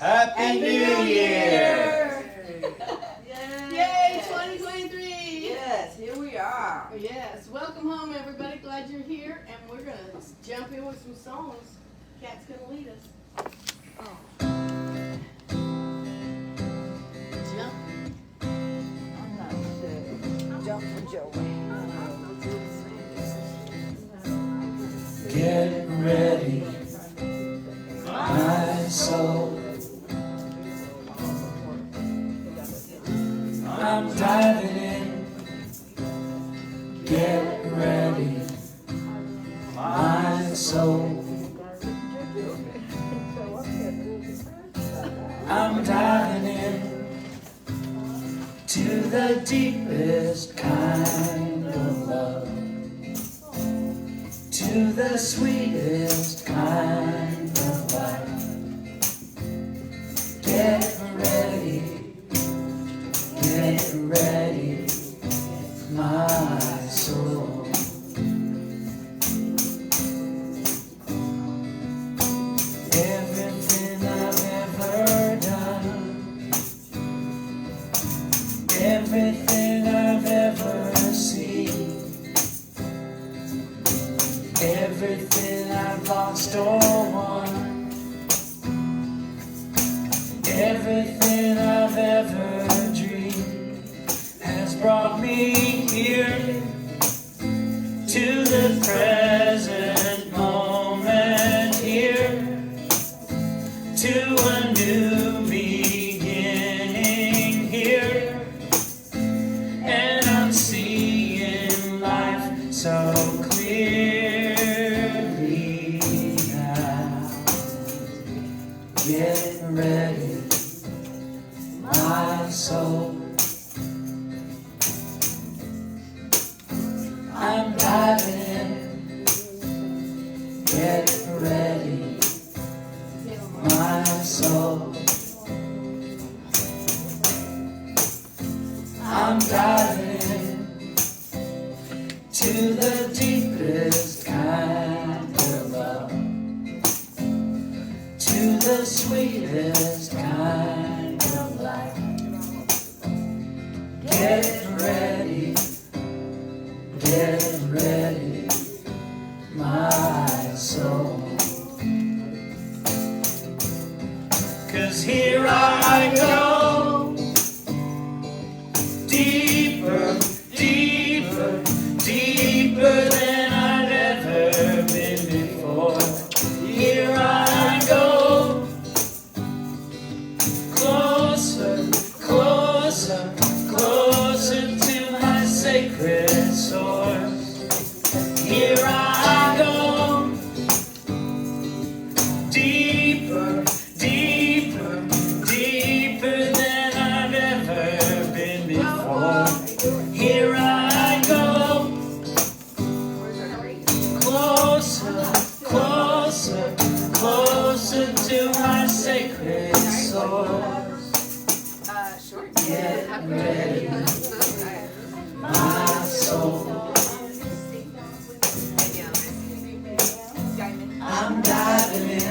Happy New Year! Yay, 2023! Yes, here we are. Yes, welcome home everybody, glad you're here, and we're going to jump in with some songs. Kat's going to lead us. Jump. I'm not sure. Jump for Joey. Get ready, my soul. I'm diving in. Get ready, my soul. I'm diving in to the deepest kind of love, to the sweetest kind of life. Get ready, my soul. Everything I've ever done, everything I've ever seen, everything I've lost or won, everything I've ever dreamed has brought me here to the present moment, here to a new beginning, here, and I'm seeing life so clearly now. Get ready, my soul. I'm diving in. Get ready, my soul. I'm diving in to the deepest kind of love, to the sweetest kind of life. Get ready, my soul. 'Cause here I go, deeper, deeper, deeper than I've ever been before. Here I go, closer, closer, closer to my sacred source. Here I go, deeper, deeper, deeper than I've ever been before. Here I go, closer, closer, closer to my sacred source. Get ready, my soul. I'm diving in.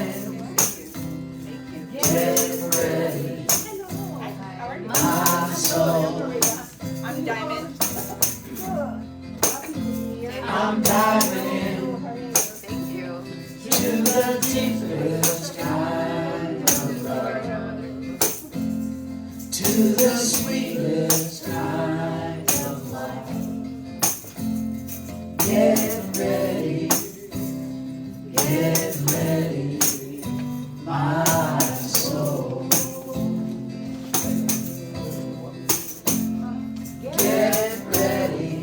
Get ready, my soul. I'm Diamond. I'm diving in Thank you. to the deepest kind of love, to the sweetest kind of life. Get ready, my soul. Get ready,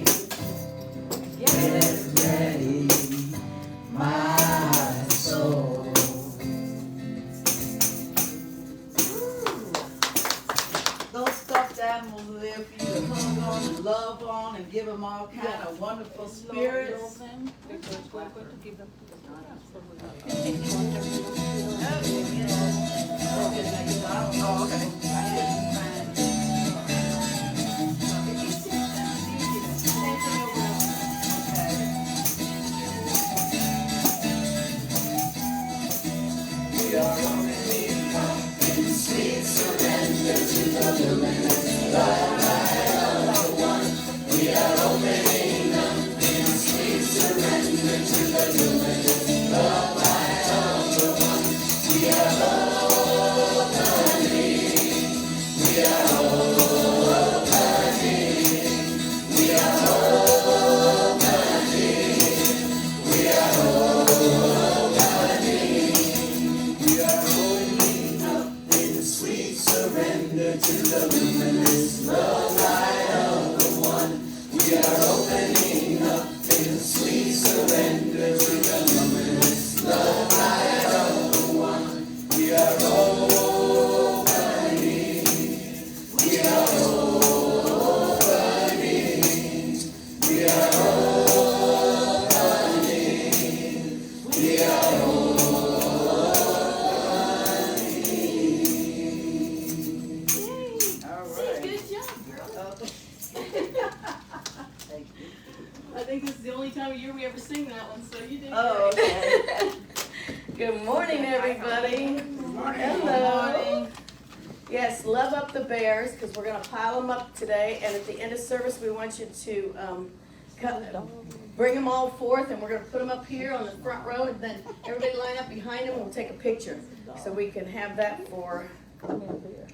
my soul. Those stuffed animals are there for you to hug on and love on and give them all kind of wonderful spirits. Oh, okay. We are coming in All See, right. good job, girl. Thank you. I think this is the only time of year we ever sing that one, so you did Oh, great. okay. Good morning, everybody. Hello. Yes, love up the bears, because we're gonna pile them up today, and at the end of service, we want you to, bring them all forth, and we're gonna put them up here on the front row, and then everybody line up behind them, and we'll take a picture, so we can have that for,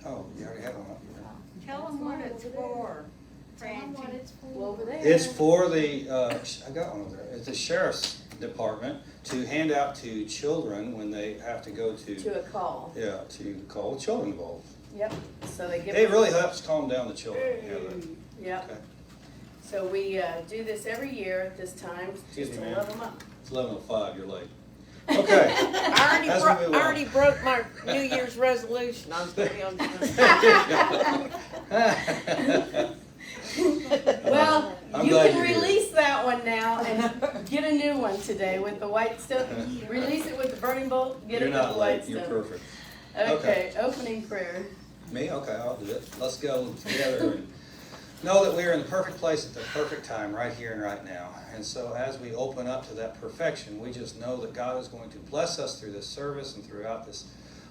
Oh, you already had one up. Tell them what it's for, Francie. over there. It's for the, I got one over there, it's the sheriff's department to hand out to children when they have to go To to, a call, yeah, to call the children involved. yep, so they give. It really helps calm down the children, you know, Yep, okay. so we, do this every year at this time, Excuse just me, to ma'am. love them up. It's 11:05, you're late. Okay. I As we move on. already broke my New Year's resolution. I was gonna be on time. Well, I'm you glad can you're here. release that one now and get a new one today with the white stuff. Release it with the burning bolt, get You're it with the not white late, you're stuff. perfect. Okay, opening prayer. Me? Okay, I'll do it. Let's go together and know that we are in the perfect place at the perfect time, right here and right now. And so as we open up to that perfection, we just know that God is going to bless us through this service and throughout this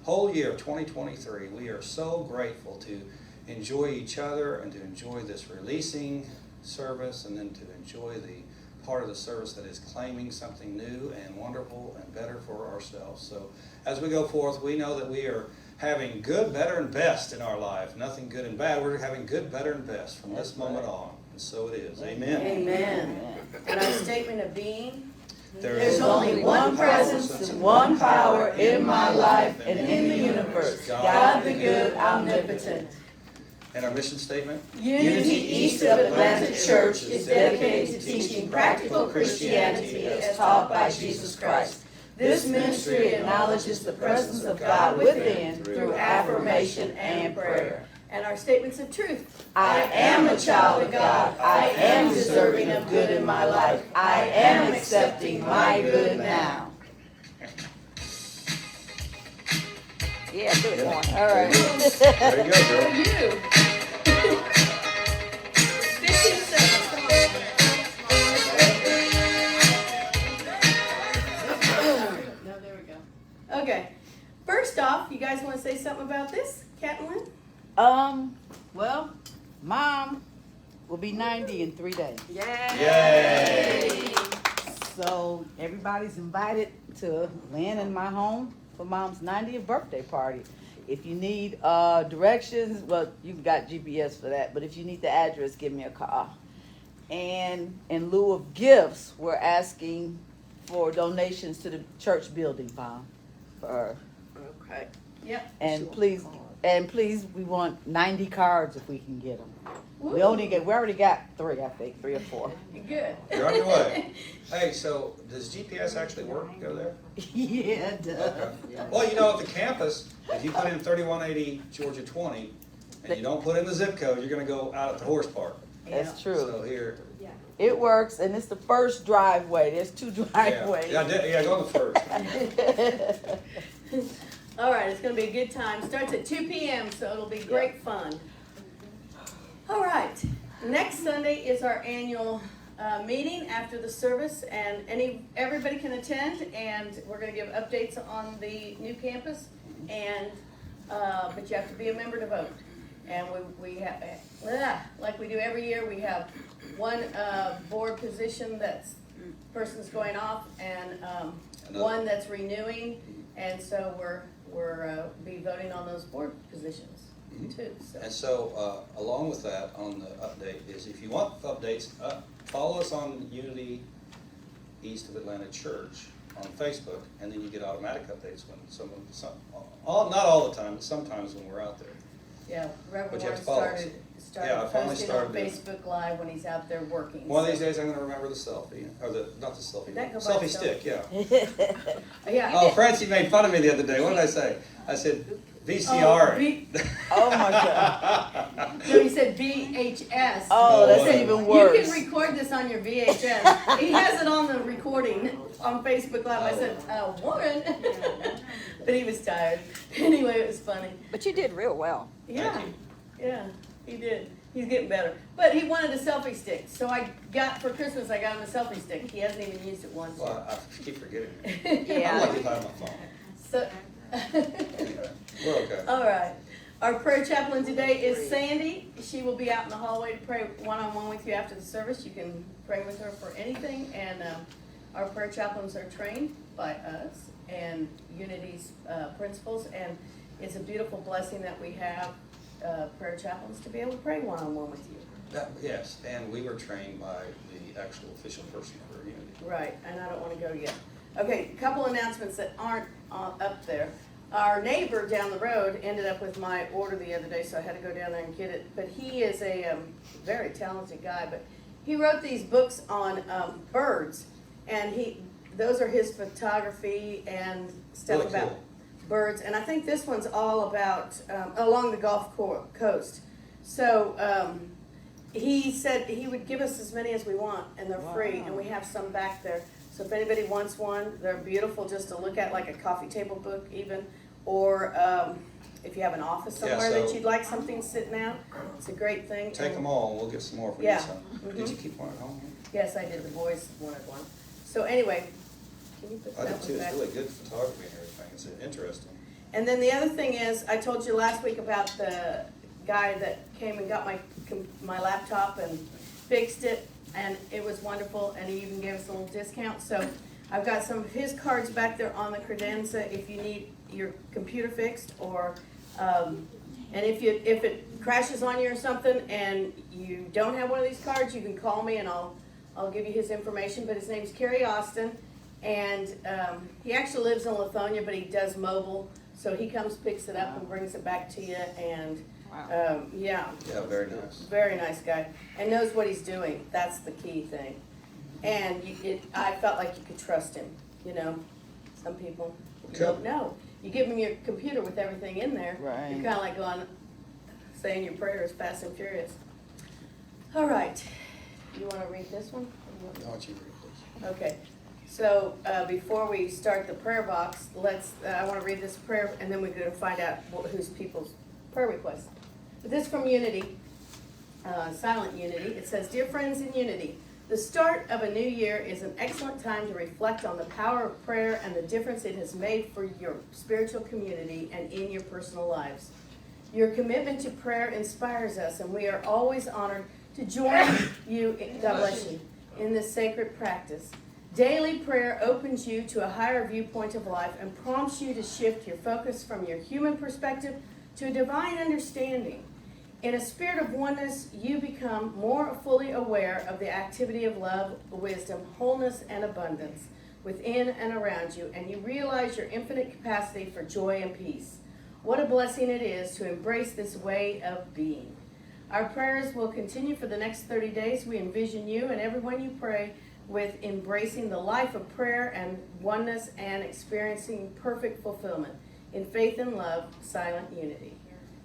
whole year of 2023. We are so grateful to enjoy each other and to enjoy this releasing service, and then to enjoy the part of the service that is claiming something new and wonderful and better for ourselves. So as we go forth, we know that we are having good, better, and best in our life. Nothing good and bad. We're having good, better, and best from this moment on. And so it is. Amen. Amen. And our statement of being, There's only one presence and one power in my life and in the universe. God the good, omnipotent. And our mission statement? Unity East of Atlantic Church is dedicated to teaching practical Christianity as taught by Jesus Christ. This ministry acknowledges the presence of God within through affirmation and prayer. And our statements of truth. I am a child of God. I am deserving of good in my life. I am accepting my good now. Yeah, good one. All right. There you go, For girl. you. 15 seconds, come on. No, there we go. Okay, first off, you guys want to say something about this, Kat and Lynn? Well, Mom will be 90 in 3 days. Yay! So everybody's invited to Lynn and my home for Mom's 90th birthday party. If you need directions, well, you've got GPS for that, but if you need the address, give me a call. And in lieu of gifts, we're asking for donations to the church building fund for her. Okay. Yep. And please, we want 90 cards if we can get them. We already got 3, I think, 3 or 4. Good. You're on your way. Hey, so does GPS actually work to go there? Yeah, it does. Okay. Well, you know, at the campus, if you put in 3180 Georgia 20 and you don't put in the zip code, you're going to go out at the horse park. That's true. So here, It works, and it's the first driveway. There's 2 yeah, driveways. yeah, go on the first. All right, it's going to be a good time. Starts at 2 p.m., so it'll be great fun. All right, next Sunday is our annual meeting after the service, and everybody can attend, and we're going to give updates on the new campus, and but you have to be a member to vote. And we have, like we do every year, we have one board position person's going off, and one that's renewing, and so we're be voting on those board positions too. So. And so, along with that, on the update is if you want updates, follow us on Unity East of Atlanta Church on Facebook, and then you get automatic updates when not all the time, but sometimes when we're out there. Yeah, Reverend But you have Warren to follow us. started Yeah, I finally posting on started Facebook Live when he's out there working. One of these days, I'm going to remember the selfie, or not the selfie, Did that go by selfie itself? stick. Yeah. Yeah. Oh, Francie made fun of me the other day. What did I say? I said VCR. Oh my God. No, he said VHS. Oh, that's Well, even You worse. can record this on your VHS. He has it on the recording on Facebook Live. I said, Warren. But he was tired. Anyway, it was funny. But you did real well. Yeah, Thank you. yeah, he did. He's getting better. But he wanted a selfie stick. So for Christmas, I got him a selfie stick. He hasn't even used it once yet. Well, I keep forgetting. Yeah. I'm lucky if I have my phone. So, Anyway, we're okay. all right. Our prayer chaplain today is Sandy. She will be out in the hallway to pray one-on-one with you after the service. You can pray with her for anything. And our prayer chaplains are trained by us and Unity's principals. And it's a beautiful blessing that we have prayer chaplains to be able to pray one-on-one with you. Yes, and we were trained by the actual official person for Unity. Right, and I don't want to go yet. Okay, a couple announcements that aren't up there. Our neighbor down the road ended up with my order the other day, so I had to go down there and get it. But he is a very talented guy, but he wrote these books on birds, and those are his photography and stuff Really about cool. birds. And I think this one's all about along the Gulf Coast. So he said he would give us as many as we want, and they're free, and we have some back there. So if anybody wants one, they're beautiful just to look at, like a coffee table book even, or if you have an office Yeah, somewhere that so- you'd like something sitting out, it's a great thing. Take them all, and we'll get some more if we Yeah. get some. Did you keep one at home? Yes, I did. The boys wanted one. So anyway, can you put I that did one too. It's back? really good photography and everything. It's interesting. And then the other thing is, I told you last week about the guy that came and got my laptop and fixed it, and it was wonderful, and he even gave us a little discount. So I've got some of his cards back there on the credenza if you need your computer fixed, or and if it crashes on you or something and you don't have one of these cards, you can call me and I'll give you his information. But his name's Kerry Austin, and he actually lives in Lithonia, but he does mobile. So he comes, picks it up, and brings it back to you. And yeah, Yeah, very nice. very nice guy, and knows what he's doing. That's the key thing. And I felt like you could trust him. You know, some people don't know. You give him your computer with everything in there. Right. You're kind of like going, saying your prayers fast and furious. All right. You want to read this one? I want you to read this. Okay, so before we start the prayer box, I want to read this prayer, and then we're going to find out whose people's prayer requests. But this is from Unity, Silent Unity. It says, "Dear friends in Unity, the start of a new year is an excellent time to reflect on the power of prayer and the difference it has made for your spiritual community and in your personal lives. Your commitment to prayer inspires us, and we are always honored to join you, God bless you, in this sacred practice. Daily prayer opens you to a higher viewpoint of life and prompts you to shift your focus from your human perspective to a divine understanding. In a spirit of oneness, you become more fully aware of the activity of love, wisdom, wholeness, and abundance within and around you, and you realize your infinite capacity for joy and peace. What a blessing it is to embrace this way of being. Our prayers will continue for the next 30 days. We envision you and everyone you pray with embracing the life of prayer and oneness and experiencing perfect fulfillment in faith and love, Silent Unity."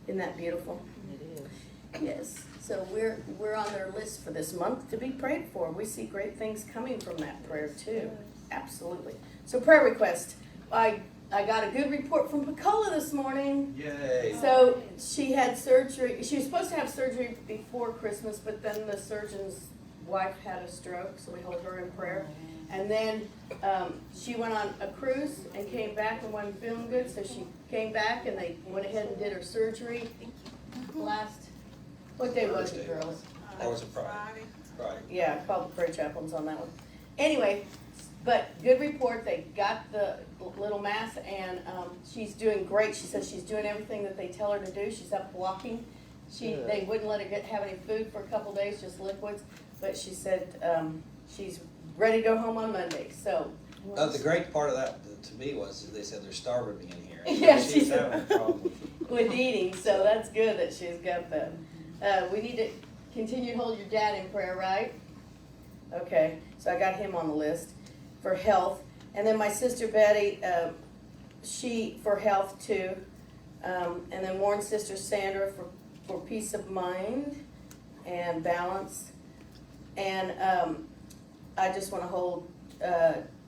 Isn't that beautiful? It is. Yes. So we're on their list for this month to be prayed for. We see great things coming from that prayer too. Absolutely. So prayer request. I got a good report from Picola this morning. Yay. So she had surgery. She was supposed to have surgery before Christmas, but then the surgeon's wife had a stroke, so we hold her in prayer. And then she went on a cruise and came back and wasn't feeling good, so she came back and they went ahead and did her surgery. last, what day was it, Thursday. girls? Or was it Friday? Friday. Yeah, I called the prayer chaplains on that one. Anyway, but good report, they got the little mass and, she's doing great. She says she's doing everything that they tell her to do. She's up walking. They wouldn't let her have any food for a couple days, just liquids, but she said, she's ready to go home on Monday, so. The great part of that to me was they said they're starving me in here. Yeah, She's she's- having a problem. With eating, so that's good that she's got that. We need to continue to hold your dad in prayer, right? Okay, so I got him on the list for health. And then my sister Betty, she for health too. And then Warren's sister Sandra for peace of mind and balance. And I just want to hold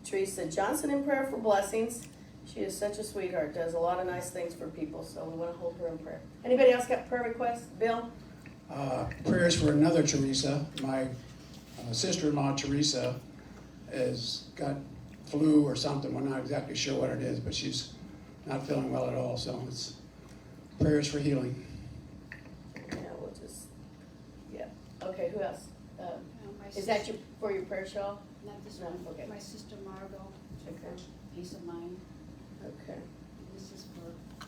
Teresa Johnson in prayer for blessings. She is such a sweetheart, does a lot of nice things for people, so we want to hold her in prayer. Anybody else got prayer requests? Bill? Prayers for another Teresa. My sister-in-law Teresa has got flu or something. We're not exactly sure what it is, but she's not feeling well at all. So it's prayers for healing. Yeah, we'll just, yeah. Okay, who else? My Is that for your prayer shawl? Not this No, one. okay. My sister Margot, Okay. peace of mind. Okay. This is for,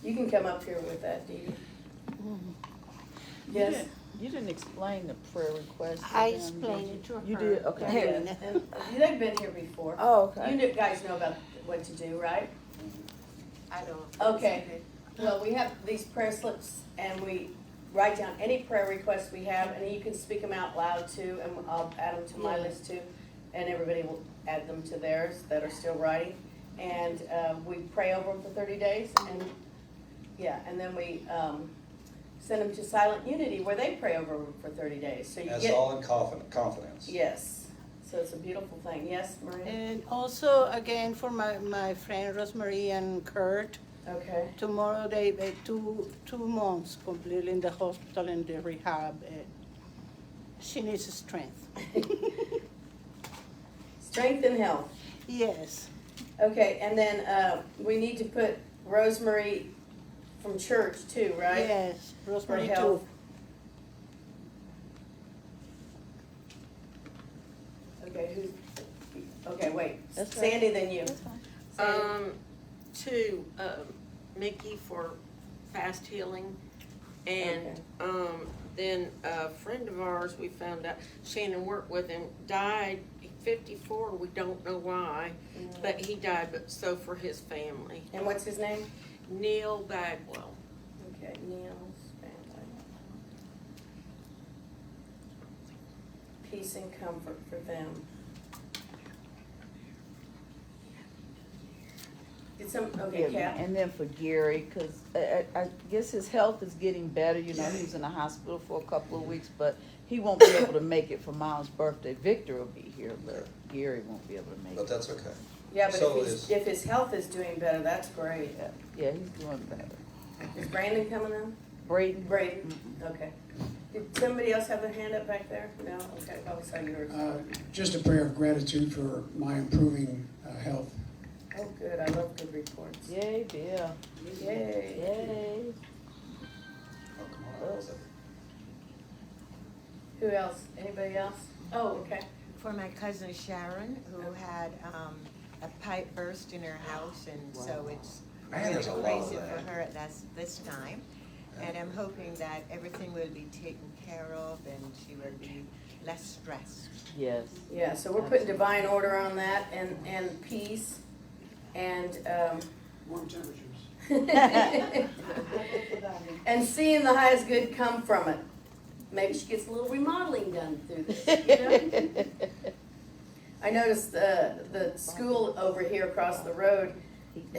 You can come up here with that, Dee Dee. Yes? You didn't explain the prayer request. to I them, explained did it to you? her. You did, okay. Yes. And they've been here before. Oh, You okay. guys know about what to do, right? I don't. Okay. Well, we have these prayer slips and we write down any prayer requests we have and you can speak them out loud too and I'll add them to my list too. And everybody will add them to theirs that are still writing. And we pray over them for 30 days and, yeah, and then we send them to Silent Unity where they pray over them for 30 days. So you That's get, all in confidence. yes. So it's a beautiful thing. Yes, Maria? And also, again, for my friend Rosemary and Kurt, Okay. tomorrow they 2 months completely in the hospital and the rehab. She needs strength. Strength and health. Yes. Okay, and then we need to put Rosemary from church too, right? Yes, Rosemary For health. too. Okay, who, okay, wait, That's right. Sandy, then you. That's fine. Sandy. To Mickey for fast healing, and then a friend of ours we found out Shannon worked with him died 54. We don't know why, but he died. But so for his family, And what's his name? Neil Bagwell. Okay, Neil's family. Peace and comfort for them. Did some, okay, Yeah, Cap? and then for Gary, because I guess his health is getting better. You know, he was in the hospital for a couple of weeks, but he won't be able to make it for Mom's birthday. Victor will be here, but Gary won't be able to make But it. that's okay. Yeah, but So if his health is doing better, that's great. Yeah, he's doing better. Is Brandon coming in? Braden? Braden, okay. Did somebody else have their hand up back there? No? Okay, oh, I saw yours. Just a prayer of gratitude for my improving health. Oh, good, I love good reports. Yay, Bill. Yay. Yay. Oh, come on. What was it? Who else? Anybody else? Oh, okay. For my cousin Sharon, who had a pipe burst in her house, and so it's Man, there's a lot of crazy that. for her at this time. And I'm hoping that everything will be taken care of and she will be less stressed. Yes. Yeah, so we're putting divine order on that and peace and, Warm temperatures. and seeing the highest good come from it. Maybe she gets a little remodeling done through this, you know? I noticed the school over here across the road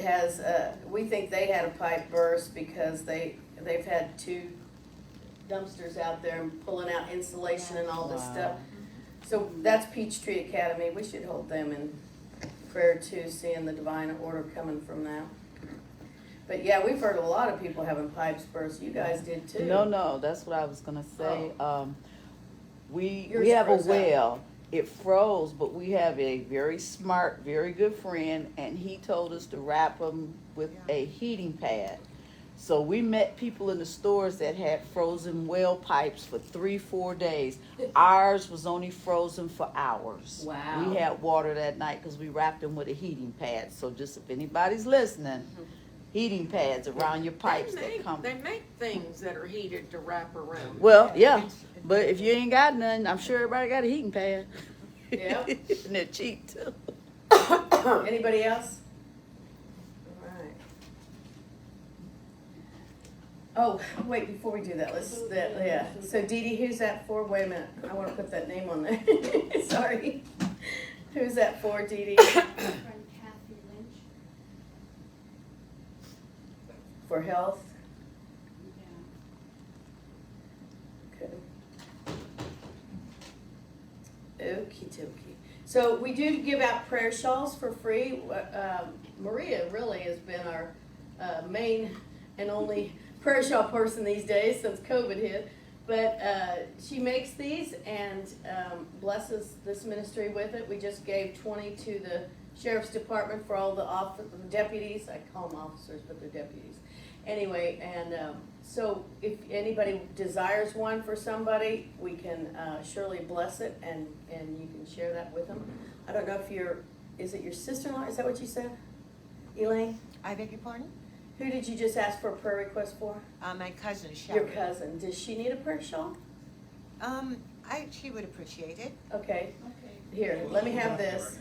has, we think they had a pipe burst because they've had 2 dumpsters out there and pulling out insulation and all this Wow. stuff. So that's Peachtree Academy. We should hold them in prayer too, seeing the divine order coming from that. But yeah, we've heard a lot of people having pipes burst. You guys did too. No, that's what I was gonna say. We Yours have a froze out. well. It froze, but we have a very smart, very good friend, and he told us to wrap them with a heating pad. So we met people in the stores that had frozen well pipes for 3-4 days. Ours was only frozen for hours. Wow. We had water that night because we wrapped them with a heating pad. So just if anybody's listening, heating pads around your pipes that come. They make things that are heated to wrap around. Well, yeah, but if you ain't got none, I'm sure everybody got a heating pad. Yep. And they're cheap too. Anybody else? All right. Oh, wait, before we do that, yeah. So Dee Dee, who's that for? Wait a minute, I wanna put that name on there. Sorry. Who's that for, Dee Dee? Friend Kathy Lynch. For health? Yeah. Okay. Okie dokie. So we do give out prayer shawls for free. Maria really has been our main and only prayer shawl person these days since COVID hit. But she makes these and blesses this ministry with it. We just gave 20 to the Sheriff's Department for all the deputies. I call them officers, but they're deputies. Anyway, and so if anybody desires one for somebody, we can surely bless it, and you can share that with them. I don't know if is it your sister-in-law? Is that what you said, Elaine? I beg your pardon? Who did you just ask for a prayer request for? My cousin, Sharon. Your cousin. Does she need a prayer shawl? She would appreciate it. Okay. Okay. Here, let me have this.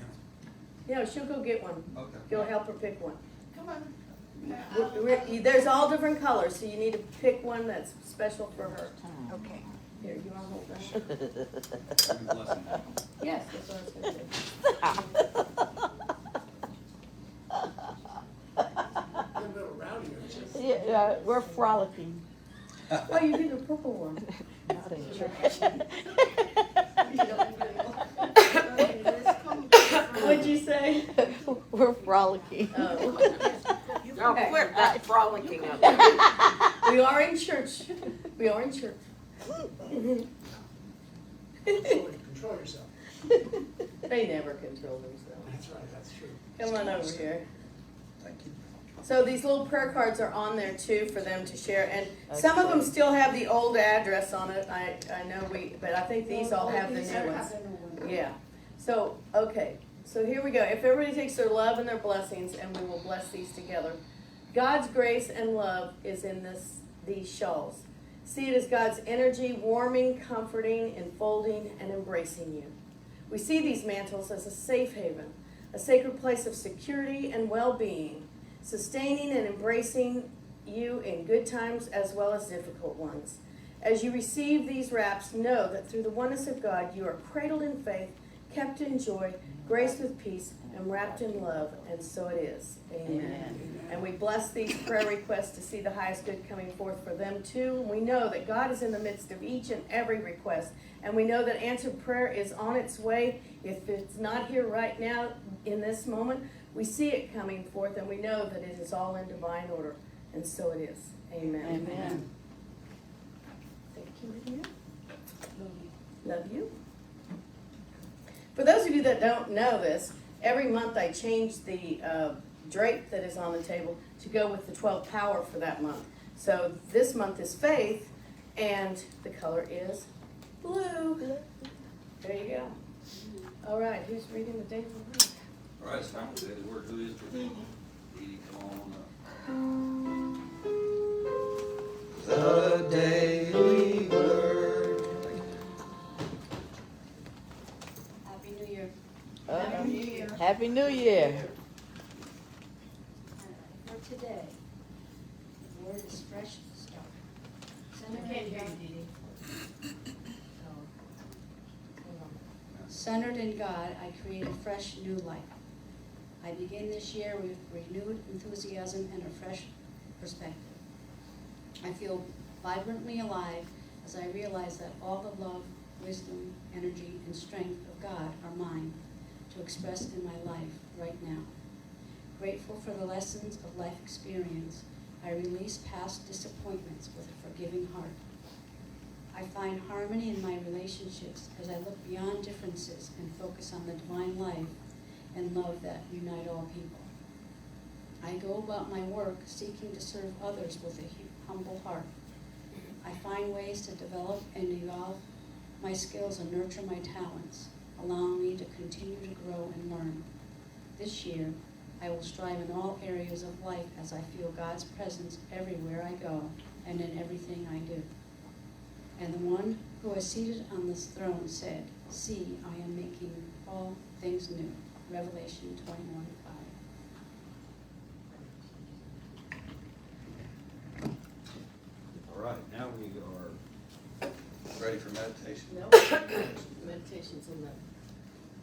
No, she'll go get one. Okay. You'll help her pick one. Come on. There's all different colors, so you need to pick one that's special for her. Okay. Here, you want to hold that? Yes, that's what I was going to say. Yeah, we're frolicking. Oh, you did the purple one. Not in church. What'd you say? We're frolicking. Oh. Y'all Okay. quit that frolicking up. We are in church. We are in church. Control yourself. They never control themselves. That's right, that's true. Come on over here. Thank you. So these little prayer cards are on there too for them to share, and some of them still have the old address on it. I know but I think these all have the new ones. Yeah. So, okay. So here we go. If everybody takes their love and their blessings, and we will bless these together. God's grace and love is in these shawls. See it as God's energy, warming, comforting, enfolding, and embracing you. We see these mantles as a safe haven, a sacred place of security and well-being, sustaining and embracing you in good times as well as difficult ones. As you receive these wraps, know that through the oneness of God, you are cradled in faith, kept in joy, graced with peace, and wrapped in love, and so it is. Amen. And we bless these prayer requests to see the highest good coming forth for them too. And we know that God is in the midst of each and every request. And we know that answered prayer is on its way. If it's not here right now in this moment, we see it coming forth, and we know that it is all in divine order. And so it is. Amen. Amen. Thank you, Lydia. Love you. For those of you that don't know this, every month I change the drape that is on the table to go with the 12 power for that month. So this month is faith, and the color is blue. There you go. All right, who's reading the daily word? All right, it's time for the daily word. Who is the Dee Dee, come on up. The daily word. Happy New Year. Happy New Year. Happy New Year. For today, the word is fresh start. Centered in God, I create a fresh new life. I begin this year with renewed enthusiasm and a fresh perspective. I feel vibrantly alive as I realize that all the love, wisdom, energy, and strength of God are mine to express in my life right now. Grateful for the lessons of life experience, I release past disappointments with a forgiving heart. I find harmony in my relationships as I look beyond differences and focus on the divine life and love that unite all people. I go about my work seeking to serve others with a humble heart. I find ways to develop and evolve my skills and nurture my talents, allowing me to continue to grow and learn. This year, I will strive in all areas of life as I feel God's presence everywhere I go and in everything I do. And the one who is seated on this throne said, "See, I am making all things new." Revelation 21:5. All right, now we are ready for meditation. No, meditation's in the.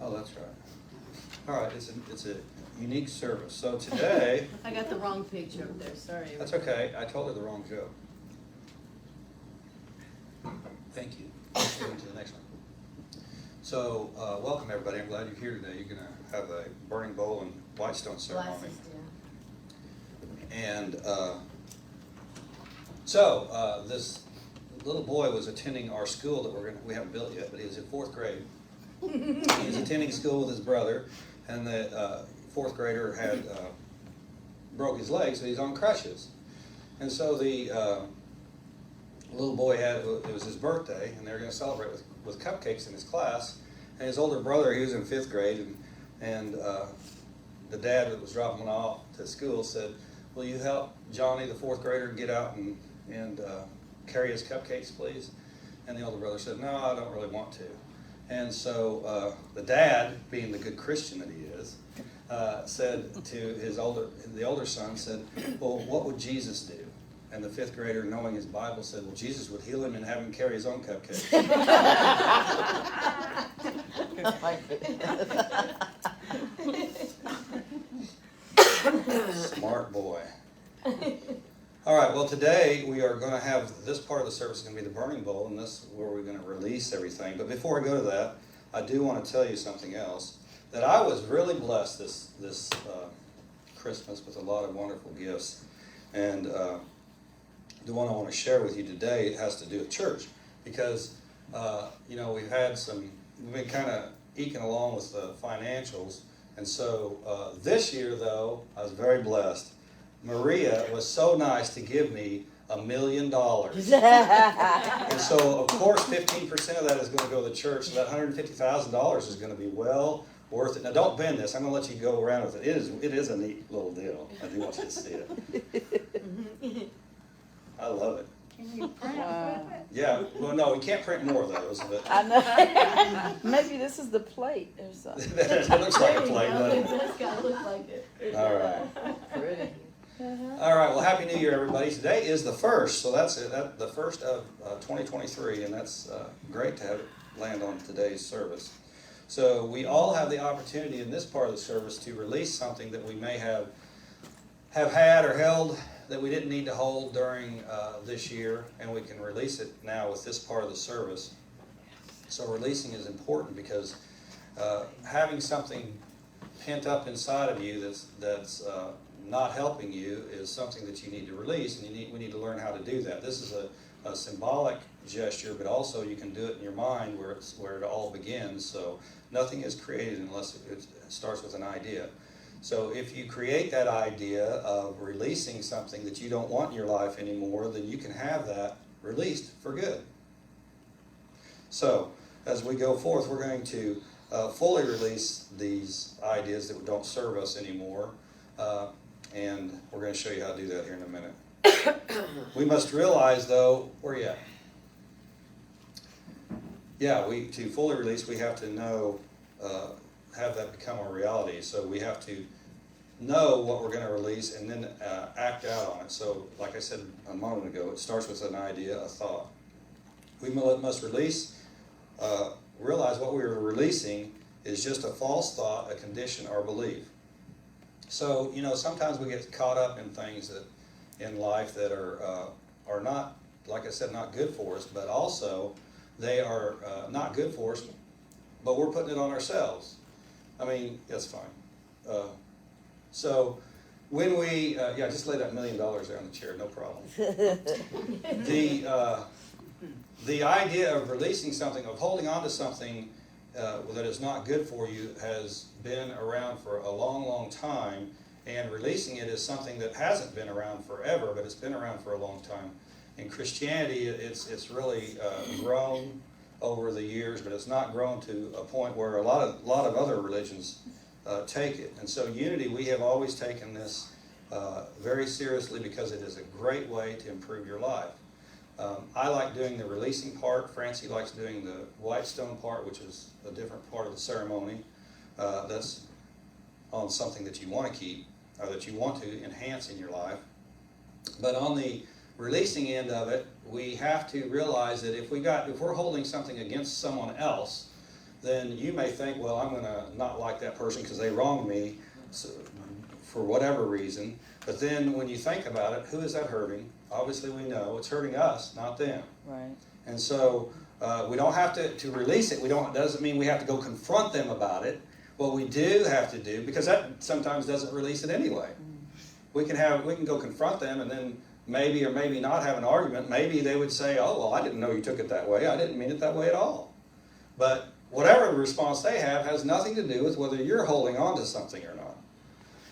Oh, that's right. All right, it's a unique service. So today, I got the wrong picture up there, sorry. that's okay, I told her the wrong joke. Thank you. Let's go into the next one. So, welcome everybody, I'm glad you're here today. You're gonna have a burning bowl and whitestone ceremony. Glasses, yeah. And this little boy was attending our school that we haven't built yet, but he was in 4th grade. He was attending school with his brother, and the 4th grader had broke his leg, so he's on crutches. And so the little boy it was his birthday, and they were going to celebrate with cupcakes in his class. And his older brother, he was in 5th grade, and the dad that was dropping him off to school said, "Will you help Johnny, the 4th grader, get out and carry his cupcakes, please?" And the older brother said, "No, I don't really want to." And so the dad, being the good Christian that he is, said to the older son, said, "Well, what would Jesus do?" And the 5th grader, knowing his Bible, said, "Well, Jesus would heal him and have him carry his own cupcakes." Smart boy. All right, well, today we are going to have this part of the service is going to be the burning bowl, and this is where we're going to release everything. But before I go to that, I do want to tell you something else, that I was really blessed this Christmas with a lot of wonderful gifts. And the one I want to share with you today has to do with church, because we've been kind of eking along with the financials, and so this year, though, I was very blessed. Maria was so nice to give me $1 million. And so, of course, 15% of that is going to go to the church, so that $150,000 is going to be well worth it. Now, don't bend this. I'm going to let you go around with it. It is a neat little deal. I do want you to see it. I love it. Can you print? Yeah, well, no, we can't print more of those, but I know. Maybe this is the plate or something. it looks like a plate, doesn't it? That's gotta look like it. All right. Pretty. All right, well, Happy New Year, everybody. Today is the 1st, so that's it. The 1st of 2023, and that's great to have it land on today's service. So we all have the opportunity in this part of the service to release something that we may have had or held that we didn't need to hold during this year, and we can release it now with this part of the service. So releasing is important because having something pent up inside of you that's not helping you is something that you need to release, and we need to learn how to do that. This is a symbolic gesture, but also you can do it in your mind where it all begins. So nothing is created unless it starts with an idea. So if you create that idea of releasing something that you don't want in your life anymore, then you can have that released for good. So as we go forth, we're going to fully release these ideas that don't serve us anymore. And we're going to show you how to do that here in a minute. We must realize, though, where are you at? Yeah, to fully release, we have to know, have that become a reality. So we have to know what we're going to release and then act out on it. So, like I said a moment ago, it starts with an idea, a thought. We must realize what we are releasing is just a false thought, a condition, or belief. So, sometimes we get caught up in things in life that are not, like I said, not good for us, but also they are not good for us, but we're putting it on ourselves. I mean, that's fine. So when we, just lay that $1 million there on the chair, no problem. The idea of releasing something, of holding on to something that is not good for you has been around for a long, long time, And releasing it is something that hasn't been around forever, but it's been around for a long time. In Christianity, it's really grown over the years, but it's not grown to a point where a lot of other religions take it. And so unity, we have always taken this very seriously because it is a great way to improve your life. I like doing the releasing part. Francie likes doing the white stone part, which is a different part of the ceremony. That's on something that you want to keep or that you want to enhance in your life. But on the releasing end of it, we have to realize that if we're holding something against someone else, then you may think, well, I'm going to not like that person because they wronged me for whatever reason. But then when you think about it, who is that hurting? Obviously we know it's hurting us, not them. Right. And so we don't have to release it. Doesn't mean we have to go confront them about it. What we do have to do, because that sometimes doesn't release it anyway. We can go confront them and then maybe or maybe not have an argument. Maybe they would say, oh, well, I didn't know you took it that way. I didn't mean it that way at all. But whatever the response they have has nothing to do with whether you're holding on to something or not.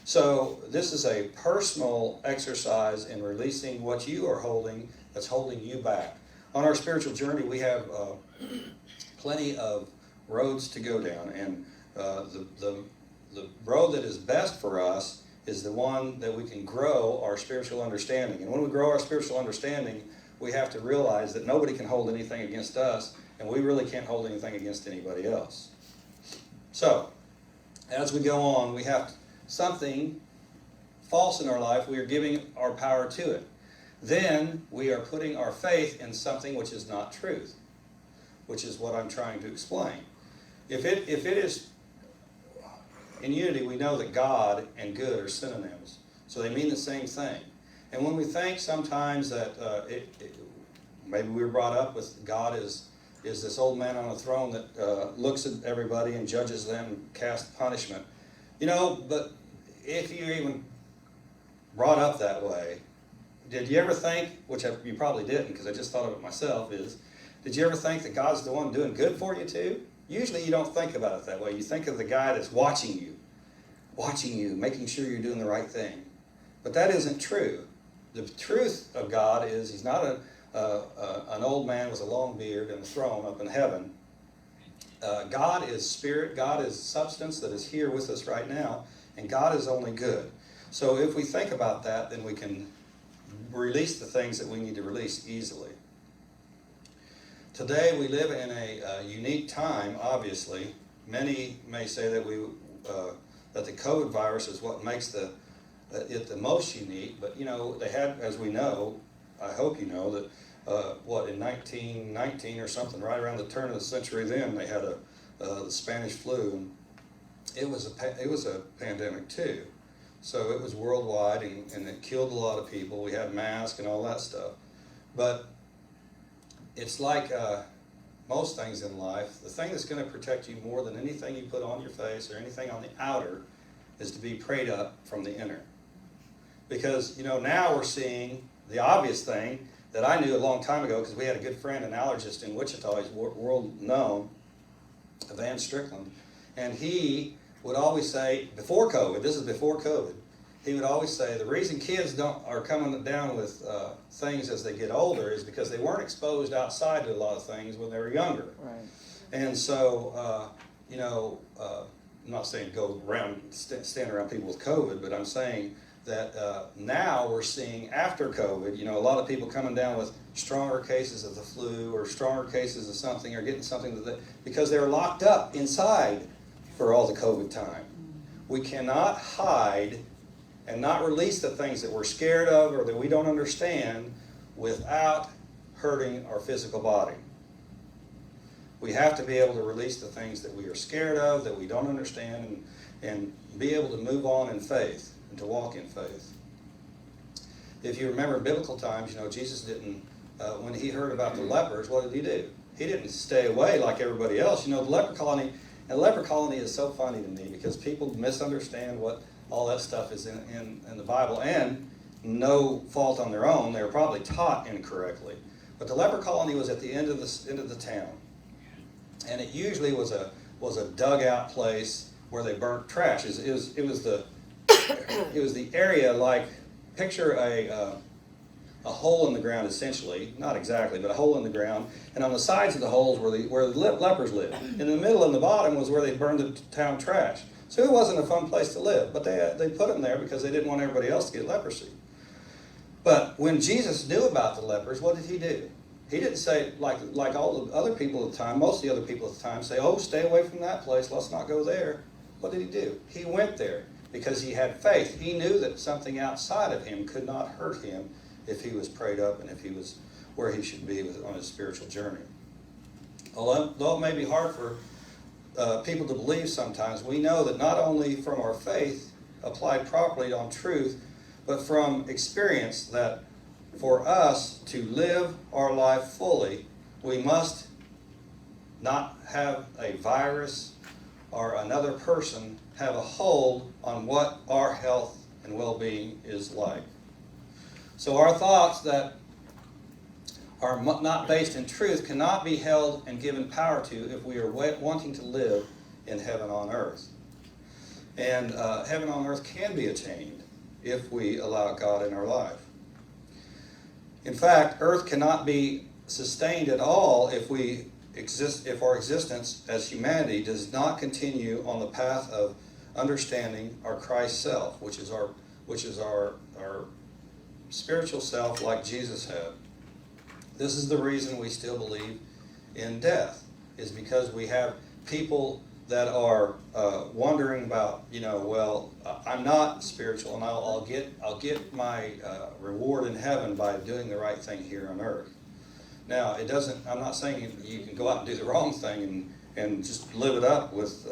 So this is a personal exercise in releasing what you are holding that's holding you back. On our spiritual journey, we have plenty of roads to go down, and the road that is best for us is the one that we can grow our spiritual understanding. And when we grow our spiritual understanding, we have to realize that nobody can hold anything against us, and we really can't hold anything against anybody else. So, as we go on, we have something false in our life, we are giving our power to it. Then we are putting our faith in something which is not truth, which is what I'm trying to explain. If it is in unity, we know that God and good are synonyms, so they mean the same thing. And when we think sometimes that maybe we were brought up with God is this old man on a throne that looks at everybody and judges them and casts punishment. But if you're even brought up that way, did you ever think, which you probably didn't because I just thought of it myself, did you ever think that God's the one doing good for you too? Usually you don't think about it that way. You think of the guy that's watching you, making sure you're doing the right thing. But that isn't true. The truth of God is he's not an old man with a long beard and a throne up in heaven. God is spirit. God is substance that is here with us right now. And God is only good. So if we think about that, then we can release the things that we need to release easily. Today we live in a unique time, obviously. Many may say that that the COVID virus is what makes it the most unique. But, they had, as we know, I hope you know, that in 1919 or something, right around the turn of the century then, they had the Spanish flu. And it was a pandemic too. So it was worldwide and it killed a lot of people. We had masks and all that stuff. But it's like most things in life, the thing that's going to protect you more than anything you put on your face or anything on the outer is to be prayed up from the inner. Because, now we're seeing the obvious thing that I knew a long time ago, because we had a good friend, an allergist in Wichita, he's world known, Van Strickland, and he would always say, before COVID, this is before COVID, he would always say the reason kids are coming down with things as they get older is because they weren't exposed outside to a lot of things when they were younger. Right. And so, I'm not saying go around, stand around people with COVID, but I'm saying that now we're seeing after COVID, a lot of people coming down with stronger cases of the flu or stronger cases of something or getting something because they were locked up inside for all the COVID time. We cannot hide and not release the things that we're scared of or that we don't understand without hurting our physical body. We have to be able to release the things that we are scared of, that we don't understand, and be able to move on in faith and to walk in faith. If you remember in biblical times, Jesus didn't, when he heard about the lepers, what did he do? He didn't stay away like everybody else. The leper colony, and the leper colony is so funny to me because people misunderstand what all that stuff is in the Bible, and no fault on their own. They were probably taught incorrectly. But the leper colony was at the end of the town, and it usually was a dugout place where they burnt trash. It was the the area like, picture a hole in the ground essentially, not exactly, but a hole in the ground, and on the sides of the holes where the lepers lived. In the middle and the bottom was where they burned the town trash. So it wasn't a fun place to live, but they put them there because they didn't want everybody else to get leprosy. But when Jesus knew about the lepers, what did he do? He didn't say, like all the other people at the time, most of the other people at the time, say, oh, stay away from that place, let's not go there. What did he do? He went there because he had faith. He knew that something outside of him could not hurt him if he was prayed up and if he was where he should be on his spiritual journey. Although it may be hard for people to believe sometimes, we know that not only from our faith applied properly on truth, but from experience that for us to live our life fully, we must not have a virus or another person have a hold on what our health and well-being is like. So our thoughts that are not based in truth cannot be held and given power to if we are wanting to live in heaven on earth. And heaven on earth can be attained if we allow God in our life. In fact, earth cannot be sustained at all if our existence as humanity does not continue on the path of understanding our Christ self, which is our spiritual self like Jesus had. This is the reason we still believe in death, is because we have people that are wondering about, I'm not spiritual, and I'll get my reward in heaven by doing the right thing here on earth. Now, I'm not saying you can go out and do the wrong thing and just live it up with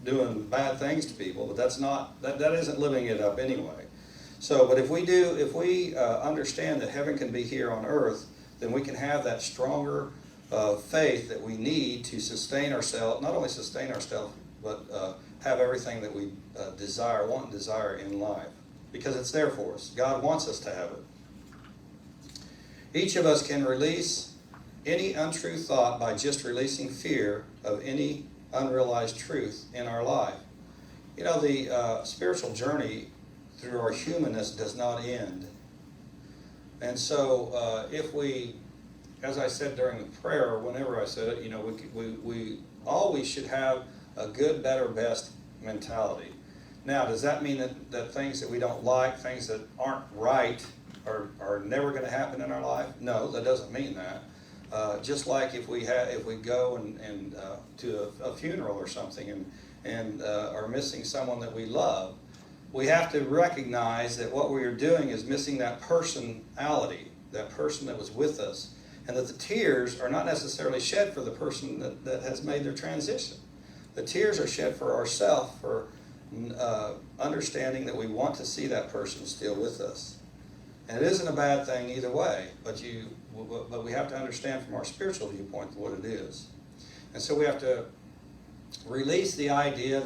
doing bad things to people, but that isn't living it up anyway. So, but if we understand that heaven can be here on earth, then we can have that stronger faith that we need to sustain ourselves, not only sustain ourselves, but have everything that we want and desire in life, because it's there for us. God wants us to have it. Each of us can release any untrue thought by just releasing fear of any unrealized truth in our life. The spiritual journey through our humanness does not end. And so if we, as I said during the prayer, or whenever I said it, we always should have a good, better, best mentality. Now, does that mean that things that we don't like, things that aren't right, are never going to happen in our life? No, that doesn't mean that. Just like if we go and to a funeral or something and are missing someone that we love, we have to recognize that what we are doing is missing that personality, that person that was with us, and that the tears are not necessarily shed for the person that has made their transition. The tears are shed for ourselves, for understanding that we want to see that person still with us. And it isn't a bad thing either way, but we have to understand from our spiritual viewpoint what it is. And so we have to release the idea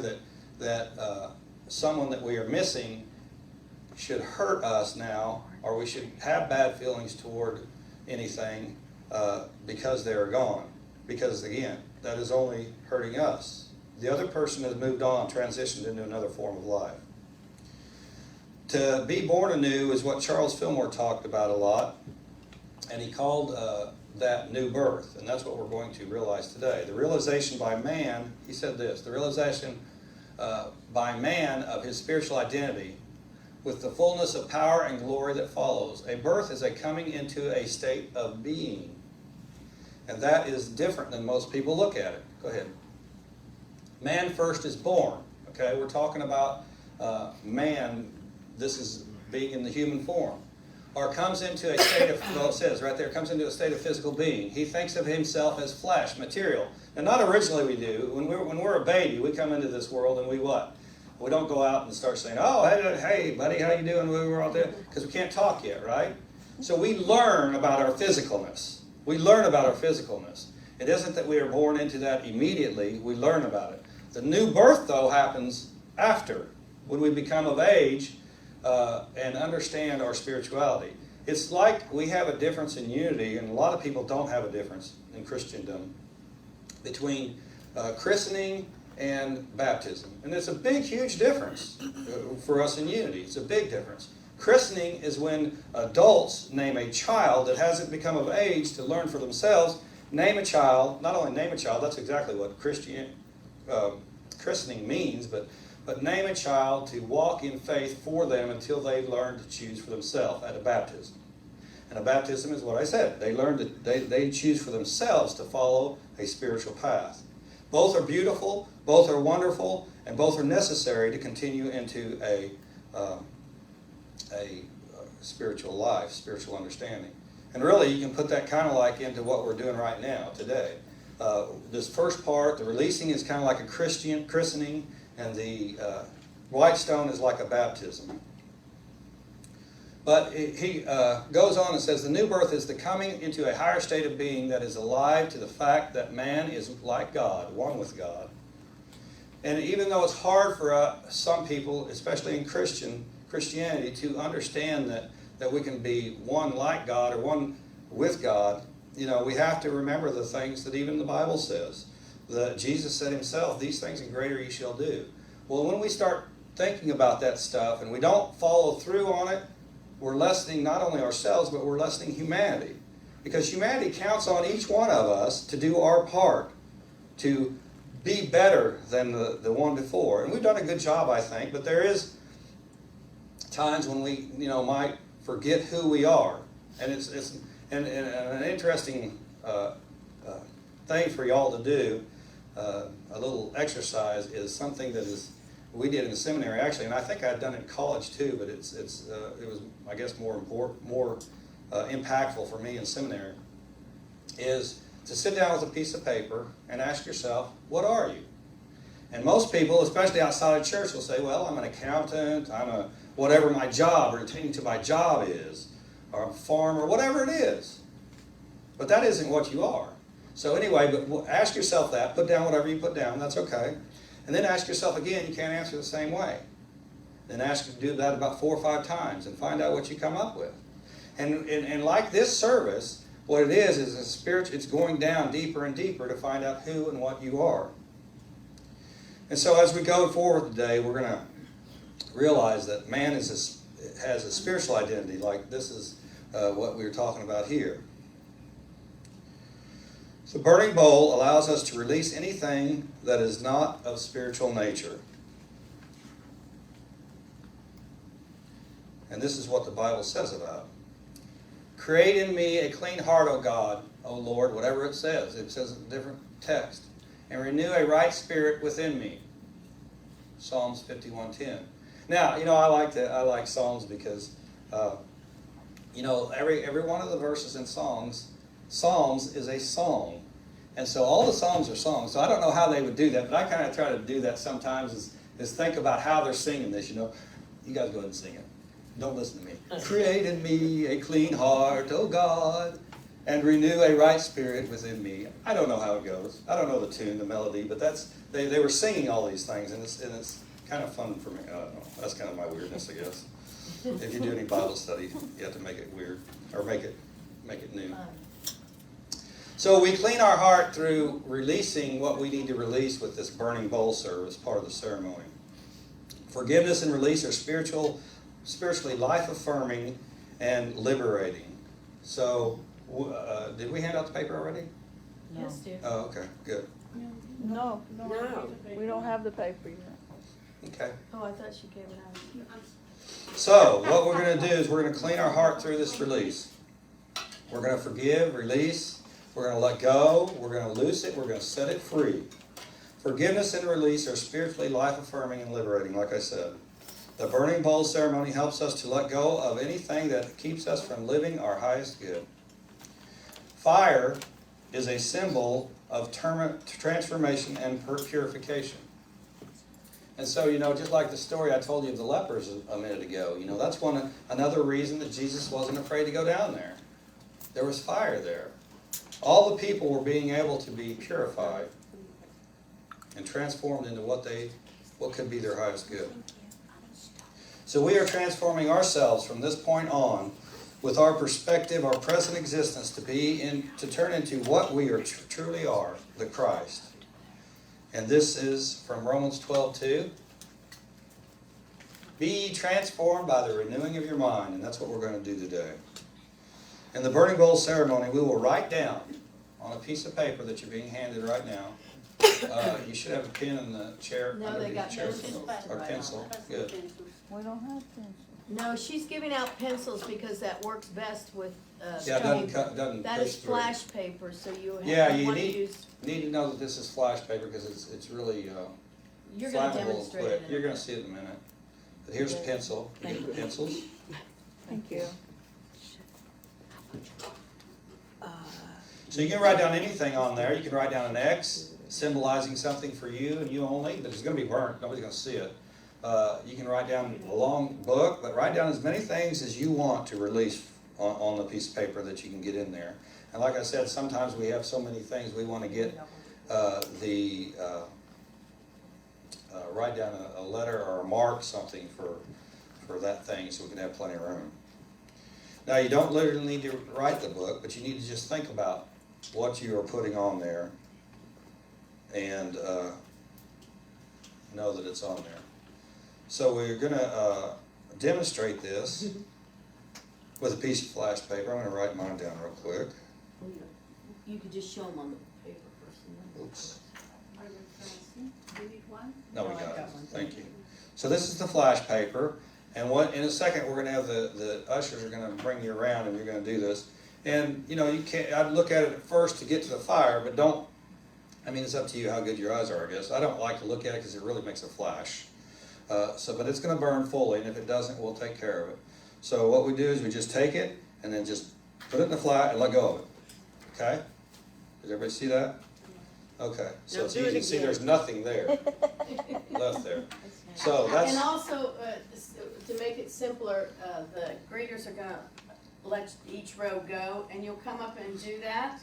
that someone that we are missing should hurt us now, or we should have bad feelings toward anything because they are gone. Because again, that is only hurting us. The other person has moved on, transitioned into another form of life. To be born anew is what Charles Fillmore talked about a lot, and he called that new birth, and that's what we're going to realize today. The realization by man, he said this, the realization by man of his spiritual identity with the fullness of power and glory that follows. A birth is a coming into a state of being, and that is different than most people look at it. Go ahead. Man first is born, okay? We're talking about man. This is being in the human form. Or comes into a state of, well, it says right there, comes into a state of physical being. He thinks of himself as flesh, material. And not originally we do. When we're a baby, we come into this world and we what? We don't go out and start saying, oh, hey buddy, how you doing? We were out there. Because we can't talk yet, right? So we learn about our physicalness. We learn about our physicalness. It isn't that we are born into that immediately. We learn about it. The new birth, though, happens after, when we become of age and understand our spirituality. It's like we have a difference in unity, and a lot of people don't have a difference in Christendom, between christening and baptism. And it's a big, huge difference for us in unity. It's a big difference. Christening is when adults name a child that hasn't become of age to learn for themselves. Name a child, not only name a child, that's exactly what christening means, but name a child to walk in faith for them until they learn to choose for themselves at a baptism. And a baptism is what I said. They learn that they choose for themselves to follow a spiritual path. Both are beautiful, both are wonderful, and both are necessary to continue into a spiritual life, spiritual understanding. And really, you can put that kind of like into what we're doing right now, today. This first part, the releasing, is kind of like a Christian christening, and the white stone is like a baptism. But he goes on and says, the new birth is the coming into a higher state of being that is alive to the fact that man is like God, one with God. And even though it's hard for some people, especially in Christianity, to understand that we can be one like God or one with God, we have to remember the things that even the Bible says. That Jesus said himself, these things and greater ye shall do. Well, when we start thinking about that stuff and we don't follow through on it, we're lessening not only ourselves, but we're lessening humanity. Because humanity counts on each one of us to do our part, to be better than the one before. And we've done a good job, I think, but there is times when we might forget who we are. And it's an interesting thing for y'all to do, a little exercise, is something that we did in the seminary, actually, and I think I'd done it in college too, but it was, I guess, more impactful for me in seminary, is to sit down with a piece of paper and ask yourself, what are you? And most people, especially outside of church, will say, well, I'm an accountant, I'm whatever my job, or attending to my job is, or I'm a farmer, whatever it is. But that isn't what you are. So anyway, but ask yourself that, put down whatever you put down, that's okay. And then ask yourself again, you can't answer the same way. Then ask you to do that about 4 or 5 times and find out what you come up with. And like this service, what it is a spirit, it's going down deeper and deeper to find out who and what you are. And so as we go forward today, we're going to realize that man has a spiritual identity, like this is what we were talking about here. The burning bowl allows us to release anything that is not of spiritual nature. And this is what the Bible says about it. Create in me a clean heart, O God, O Lord, whatever it says. It says in a different text. And renew a right spirit within me. Psalms 51:10. Now, I like Psalms because, every one of the verses in Psalms is a song. And so all the Psalms are songs. So I don't know how they would do that, but I kind of try to do that sometimes is think about how they're singing this, You guys go ahead and sing it. Don't listen to me. Create in me a clean heart, O God, and renew a right spirit within me. I don't know how it goes. I don't know the tune, the melody, but they were singing all these things, and it's kind of fun for me. I don't know. That's kind of my weirdness, I guess. If you do any Bible study, you have to make it weird, or make it new. So we clean our heart through releasing what we need to release with this burning bowl service, part of the ceremony. Forgiveness and release are spiritually life-affirming and liberating. So, did we hand out the paper already? No. Yes, dear. Oh, okay, good. No, No. we don't have the paper yet. Okay. Oh, I thought she gave it out. So, what we're going to do is we're going to clean our heart through this release. We're going to forgive, release. We're going to let go. We're going to loose it. We're going to set it free. Forgiveness and release are spiritually life-affirming and liberating, like I said. The burning bowl ceremony helps us to let go of anything that keeps us from living our highest good. Fire is a symbol of transformation and purification. And so, just like the story I told you of the lepers a minute ago, that's another reason that Jesus wasn't afraid to go down there. There was fire there. All the people were being able to be purified and transformed into what could be their highest good. So we are transforming ourselves from this point on with our perspective, our present existence, to turn into what we truly are, the Christ. And this is from Romans 12:2. Be ye transformed by the renewing of your mind. And that's what we're going to do today. In the burning bowl ceremony, we will write down on a piece of paper that you're being handed right now. You should have a pen in the chair. No, they underneath got the chair. pencils. Or pencil. Good. We don't have pencils. No, she's giving out pencils because that works best with, Yeah, it doesn't cut, doesn't that push is through. flash paper, so you Yeah, have, you want to need- use, Need to know that this is flash paper because it's really you're gonna flammable and demonstrate quick. it. You're going to see it in a minute. But here's a pencil. You get the pencils. Thank you. So you can write down anything on there. You can write down an X symbolizing something for you and you only, but it's going to be burnt. Nobody's going to see it. You can write down a long book, but write down as many things as you want to release on the piece of paper that you can get in there. And like I said, sometimes we have so many things we want to get write down a letter or mark something for that thing so we can have plenty of room. Now you don't literally need to write the book, but you need to just think about what you are putting on there and know that it's on there. So we're going to demonstrate this with a piece of flash paper. I'm going to write mine down real quick. You could just show them on the paper first. Oops. Do you need one? No, we got it. Thank you. So this is the flash paper. And what in a second we're going to have the ushers are going to bring you around and you're going to do this. And you know, you can't, I'd look at it at first to get to the fire, but don't, I mean, it's up to you how good your eyes are, I guess. I don't like to look at it because it really makes a flash. But it's going to burn fully, and if it doesn't, we'll take care of it. So what we do is we just take it and then just put it in the flat and let go of it. Okay? Does everybody see that? Okay. So Now it's do easy it to see again. there's nothing there left there. So that's... And also, to make it simpler, the greeters are gonna let each row go, and you'll come up and do that.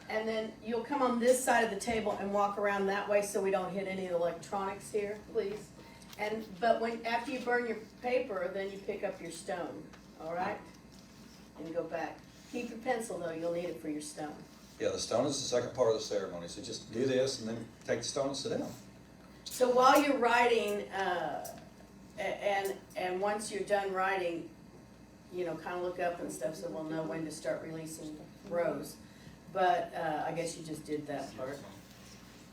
And then you'll come on this side of the table and walk around that way so we don't hit any of the electronics here, please. But after you burn your paper, then you pick up your stone, all right? And go back. Keep your pencil though, you'll need it for your stone. Yeah, the stone is the second part of the ceremony. So just do this and then take the stone and sit down. So while you're writing, and once you're done writing, you know, kind of look up and stuff so we'll know when to start releasing rows. But I guess you just did that part.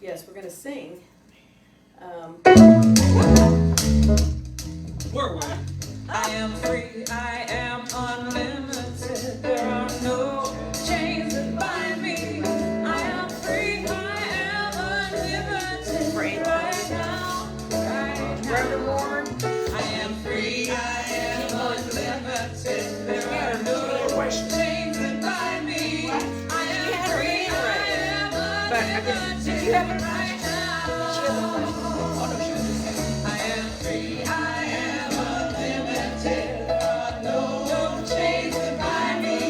Yes, we're gonna sing. Where we? I am free, I am unlimited. There are no chains that bind me. I am free, I am unlimited. Right now, right now. I am free, I am unlimited. There are no chains that bind me. I am free, I am unlimited. Right now. I am free, I am unlimited. No chains that bind me.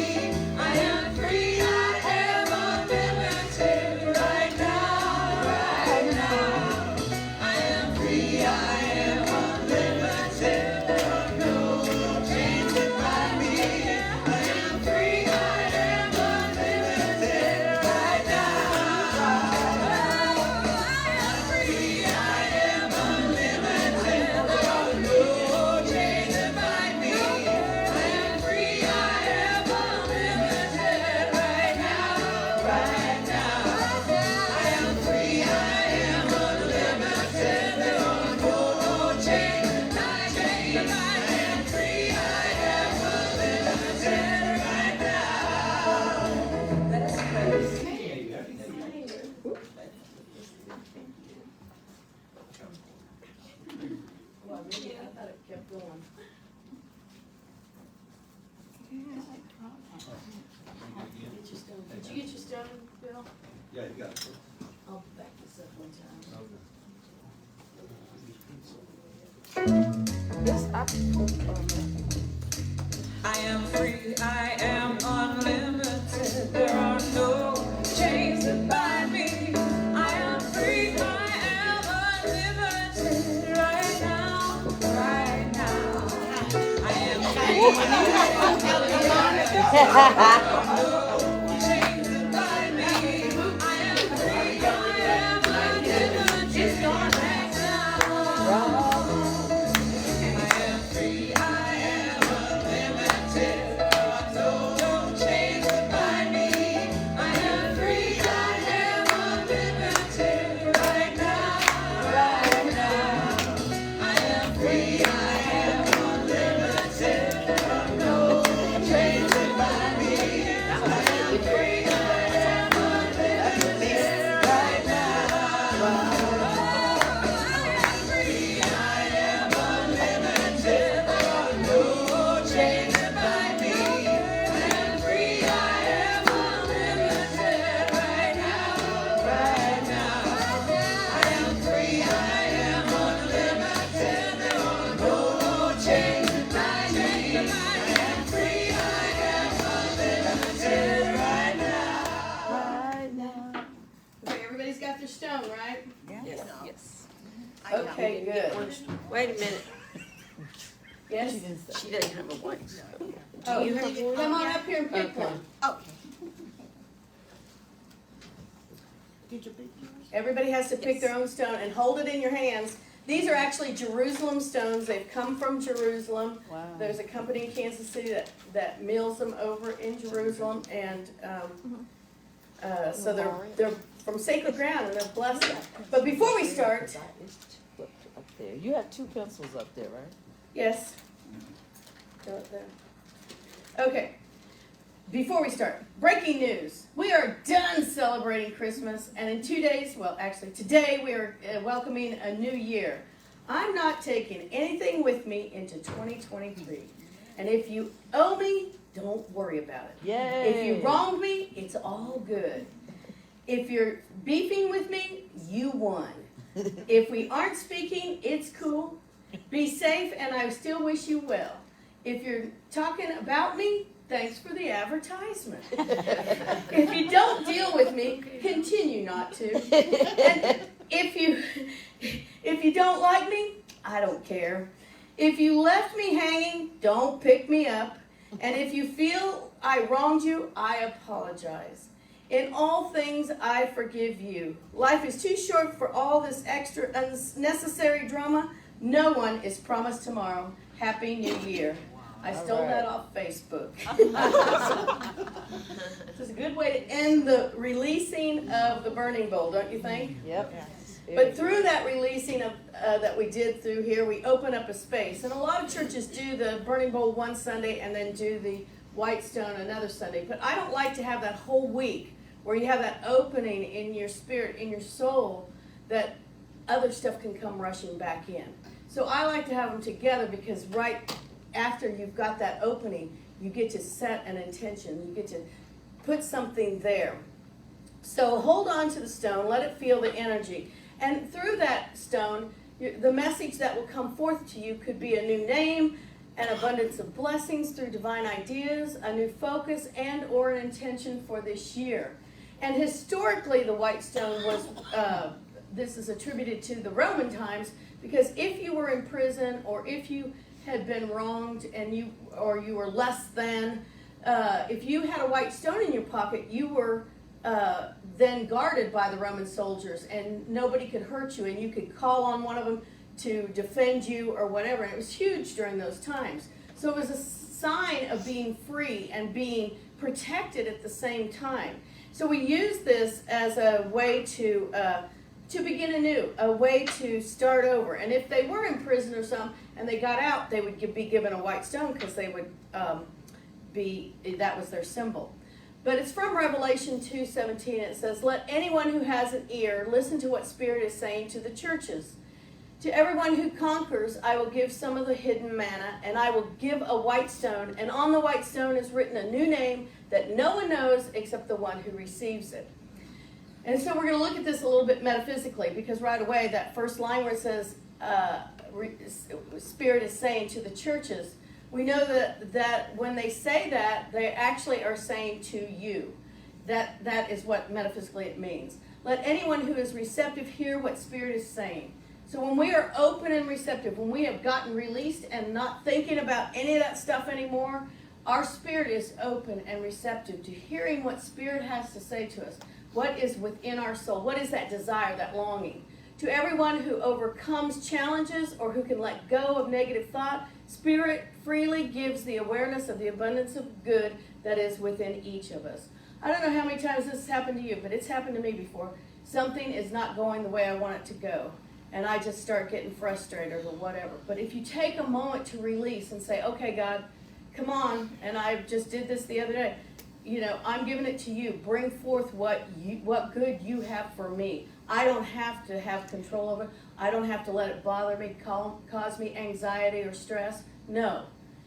I am free, I am unlimited. Right now, right now. I am free, I am unlimited. There are no chains that bind me. I am free, I am unlimited. Right now. I am free, I am unlimited. There are no chains that bind me. I am free, I am unlimited. Right now, right now. I am free, I am unlimited. There are no chains that bind me. I am free, I am unlimited. Right now. That's crazy. Well, maybe I thought it kept going. Get your stone. Did you get your stone, Bill? Yeah, you got it. I'll back this up one time. I am free, I am unlimited. There are no chains that bind me. I am free, I am unlimited. Right now, right now. I am free, no chains that bind me. I am free, I am unlimited. Wait a minute, Yes? She didn't say. she doesn't have a white stone. Oh, Do you have one? come on up here and pick Okay. one. Okay. Did you pick yours? Everybody has to pick their own stone and hold it in your hands. These are actually Jerusalem stones. They've come from Jerusalem. Wow. There's a company in Kansas City that mills them over in Jerusalem, and so they're from sacred ground and they're blessed. But before we start, It's flipped up there. You have 2 pencils up there, right? yes. Go up there. Okay. Before we start, breaking news. We are done celebrating Christmas, and in 2 days, well, actually today, we are welcoming a new year. I'm not taking anything with me into 2023. And if you owe me, don't worry about it. Yay! If you wronged me, it's all good. If you're beefing with me, you won. If we aren't speaking, it's cool. Be safe, and I still wish you well. If you're talking about me, thanks for the advertisement. If you don't deal with me, continue not to. And if you don't like me, I don't care. If you left me hanging, don't pick me up. And if you feel I wronged you, I apologize. In all things, I forgive you. Life is too short for all this extra unnecessary drama. No one is promised tomorrow. Happy New Year. I stole All right. that off Facebook. This is a good way to end the releasing of the burning bowl, don't you think? Yep. But through that releasing of that we did through here, we open up a space. And a lot of churches do the burning bowl one Sunday and then do the white stone another Sunday. But I don't like to have that whole week where you have that opening in your spirit, in your soul, that other stuff can come rushing back in. So I like to have them together because right after you've got that opening, you get to set an intention. You get to put something there. So hold on to the stone. Let it feel the energy. And through that stone, the message that will come forth to you could be a new name, an abundance of blessings through divine ideas, a new focus, and or an intention for this year. And historically, the white stone was, this is attributed to the Roman times, because if you were in prison or if you had been wronged and you were less than, if you had a white stone in your pocket, you were then guarded by the Roman soldiers and nobody could hurt you and you could call on one of them to defend you or whatever. And it was huge during those times. So it was a sign of being free and being protected at the same time. So we use this as a way to begin anew, a way to start over. And if they were in prison or something and they got out, they would be given a white stone because they would that was their symbol. But it's from Revelation 2:17. It says, "Let anyone who has an ear listen to what Spirit is saying to the churches. To everyone who conquers, I will give some of the hidden manna, and I will give a white stone, and on the white stone is written a new name that no one knows except the one who receives it." And so we're going to look at this a little bit metaphysically, because right away, that first line where it says, Spirit is saying to the churches, we know that when they say that, they actually are saying to you. That is what metaphysically it means. Let anyone who is receptive hear what Spirit is saying. So when we are open and receptive, when we have gotten released and not thinking about any of that stuff anymore, our spirit is open and receptive to hearing what Spirit has to say to us. What is within our soul? What is that desire, that longing? To everyone who overcomes challenges or who can let go of negative thought, Spirit freely gives the awareness of the abundance of good that is within each of us. I don't know how many times this has happened to you, but it's happened to me before. Something is not going the way I want it to go, and I just start getting frustrated or whatever. But if you take a moment to release and say, okay, God, come on, and I just did this the other day. I'm giving it to you. Bring forth what good you have for me. I don't have to have control over it. I don't have to let it bother me, cause me anxiety or stress. No.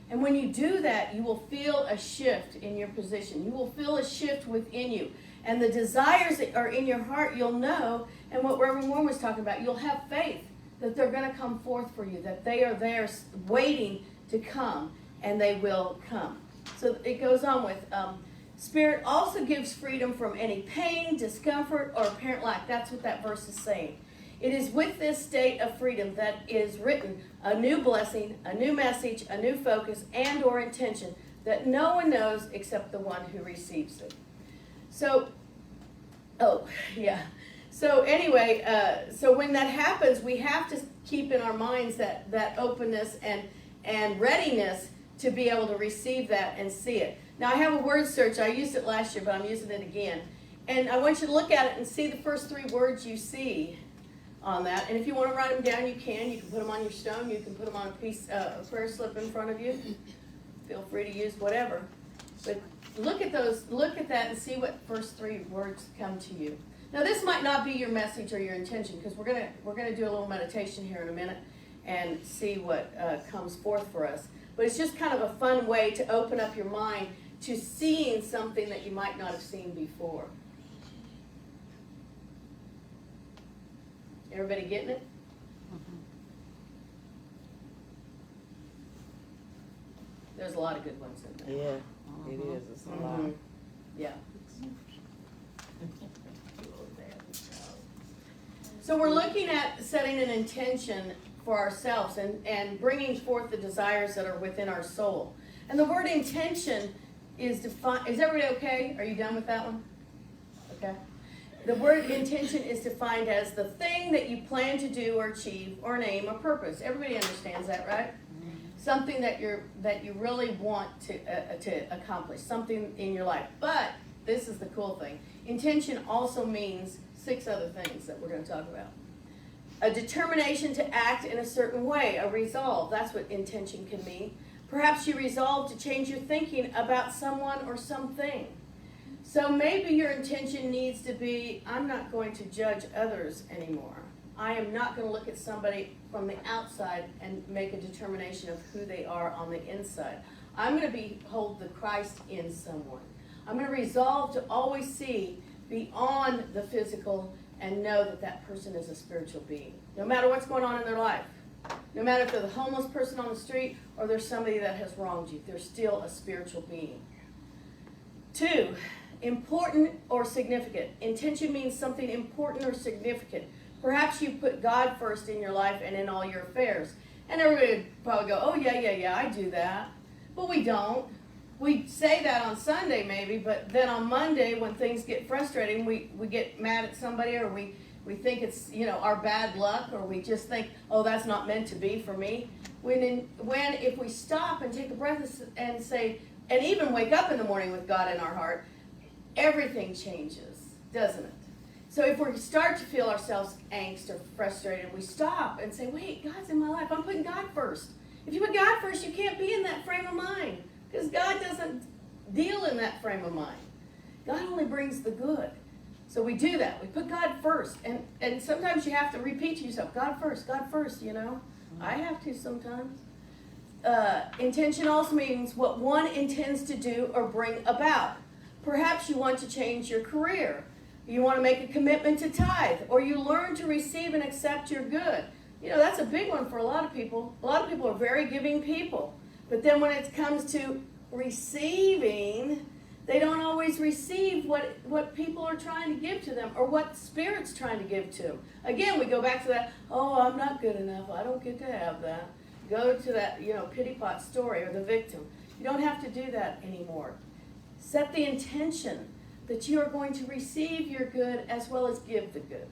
And when you do that, you will feel a shift in your position. You will feel a shift within you. And the desires that are in your heart, you'll know, and what Reverend Warren was talking about, you'll have faith that they're going to come forth for you, that they are there waiting to come, and they will come. So it goes on with, Spirit also gives freedom from any pain, discomfort, or apparent lack. That's what that verse is saying. It is with this state of freedom that is written a new blessing, a new message, a new focus, and or intention that no one knows except the one who receives it. So, oh, yeah. So anyway, so when that happens, we have to keep in our minds that openness and readiness to be able to receive that and see it. Now I have a word search. I used it last year, but I'm using it again. And I want you to look at it and see the first 3 words you see on that. And if you want to write them down, you can. You can put them on your stone. You can put them on a piece, a prayer slip in front of you. Feel free to use whatever. But look at those, look at that and see what first 3 words come to you. Now this might not be your message or your intention, because we're gonna do a little meditation here in a minute and see what comes forth for us. But it's just kind of a fun way to open up your mind to seeing something that you might not have seen before. Everybody getting it? There's a lot of good ones in there. Yeah, it is. It's a lot. Mhm. Yeah. So we're looking at setting an intention for ourselves and bringing forth the desires that are within our soul. And the word intention is defined. Is everybody okay? Are you done with that one? Okay. The word intention is defined as the thing that you plan to do or achieve or name or purpose. Everybody understands that, right? Something that you really want to accomplish, something in your life. But this is the cool thing. Intention also means 6 other things that we're going to talk about. A determination to act in a certain way, a resolve. That's what intention can mean. Perhaps you resolve to change your thinking about someone or something. So maybe your intention needs to be, I'm not going to judge others anymore. I am not going to look at somebody from the outside and make a determination of who they are on the inside. I'm going to behold the Christ in someone. I'm going to resolve to always see beyond the physical and know that that person is a spiritual being. No matter what's going on in their life. No matter if they're the homeless person on the street or there's somebody that has wronged you, they're still a spiritual being. 2, important or significant. Intention means something important or significant. Perhaps you put God first in your life and in all your affairs. And everybody would probably go, oh yeah, I do that. But we don't. We say that on Sunday maybe, but then on Monday when things get frustrating, we get mad at somebody, or we think it's, our bad luck, or we just think, oh, that's not meant to be for me. When if we stop and take a breath and say, and even wake up in the morning with God in our heart, everything changes, doesn't it? So if we start to feel ourselves angst or frustrated, we stop and say, wait, God's in my life. I'm putting God first. If you put God first, you can't be in that frame of mind, because God doesn't deal in that frame of mind. God only brings the good. So we do that. We put God first. And sometimes you have to repeat to yourself, God first, I have to sometimes. Intention also means what one intends to do or bring about. Perhaps you want to change your career. You want to make a commitment to tithe, or you learn to receive and accept your good. That's a big one for a lot of people. A lot of people are very giving people. But then when it comes to receiving, they don't always receive what people are trying to give to them, or what Spirit's trying to give to them. Again, we go back to that, oh, I'm not good enough. I don't get to have that. Go to that, pity pot story, or the victim. You don't have to do that anymore. Set the intention that you are going to receive your good as well as give the good.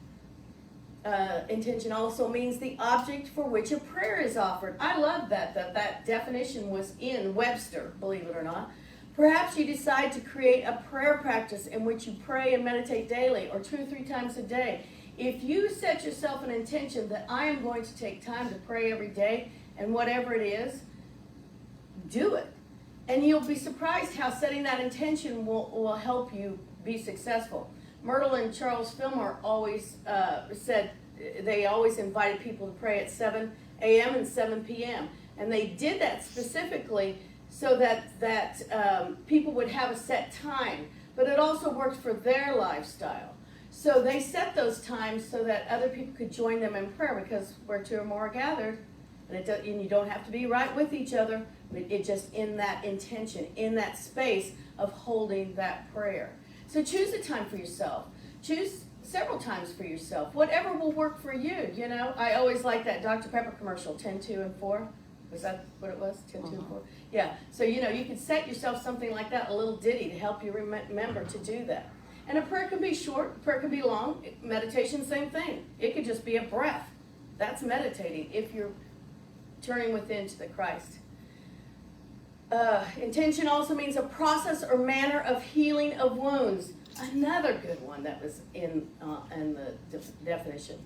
Intention also means the object for which a prayer is offered. I love that definition was in Webster, believe it or not. Perhaps you decide to create a prayer practice in which you pray and meditate daily, or 2 or 3 times a day. If you set yourself an intention that I am going to take time to pray every day, and whatever it is, do it. And you'll be surprised how setting that intention will help you be successful. Myrtle and Charles Fillmore always said they always invited people to pray at 7 a.m. and 7 p.m. And they did that specifically so that people would have a set time. But it also worked for their lifestyle. So they set those times so that other people could join them in prayer, because where 2 or more are gathered, and you don't have to be right with each other, but it just in that intention, in that space of holding that prayer. So choose a time for yourself. Choose several times for yourself. Whatever will work for you, you know. I always like that Dr. Pepper commercial, 10, 2, and 4. Was that what it was? 10, 2, and 4? Yeah. So, you know, you can set yourself something like that, a little ditty to help you remember to do that. And a prayer can be short, a prayer can be long. Meditation, same thing. It could just be a breath. That's meditating if you're turning within to the Christ. Intention also means a process or manner of healing of wounds. Another good one that was in the definition.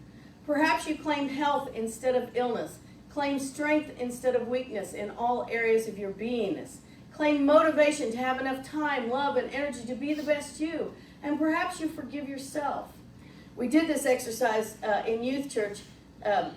Perhaps you claim health instead of illness. Claim strength instead of weakness in all areas of your beingness. Claim motivation to have enough time, love, and energy to be the best you. And perhaps you forgive yourself. We did this exercise in youth church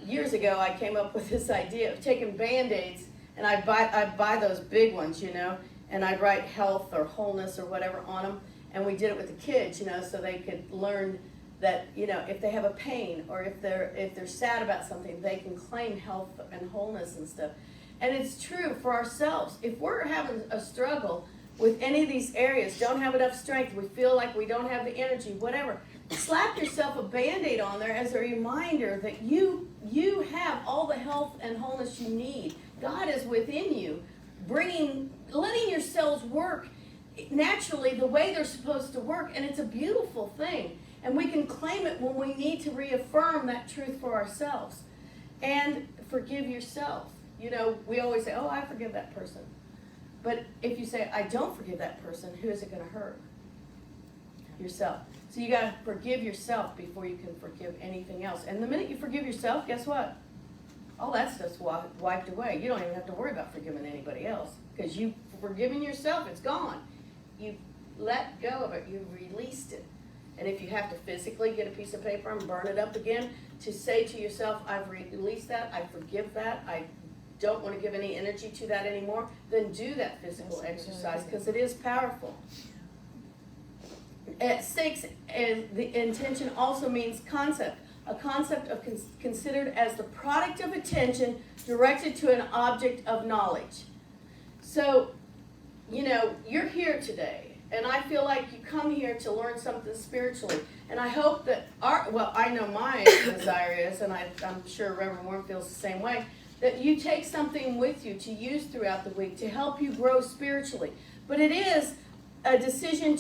years ago. I came up with this idea of taking Band-Aids, and I'd buy those big ones, you know, and I'd write health or wholeness or whatever on them. And we did it with the kids, you know, so they could learn that, you know, if they have a pain or if they're sad about something, they can claim health and wholeness and stuff. And it's true for ourselves. If we're having a struggle with any of these areas, don't have enough strength, we feel like we don't have the energy, whatever, slap yourself a Band-Aid on there as a reminder that you have all the health and wholeness you need. God is within you, letting your cells work naturally the way they're supposed to work, and it's a beautiful thing. And we can claim it when we need to reaffirm that truth for ourselves. And forgive yourself. You know, we always say, oh, I forgive that person. But if you say, I don't forgive that person, who is it going to hurt? Yourself. So you got to forgive yourself before you can forgive anything else. And the minute you forgive yourself, guess what? All that stuff's wiped away. You don't even have to worry about forgiving anybody else. Because you've forgiven yourself, it's gone. You let go of it. You've released it. And if you have to physically get a piece of paper and burn it up again, to say to yourself, I've released that, I forgive that, I don't want to give any energy to that anymore, then do that physical exercise because it is powerful. At 6, the intention also means concept. A concept of considered as the product of attention directed to an object of knowledge. So, you know, you're here today, and I feel like you come here to learn something spiritually. And I hope that I know my desire is, and I'm sure Reverend Warren feels the same way, that you take something with you to use throughout the week to help you grow spiritually. But it is a decision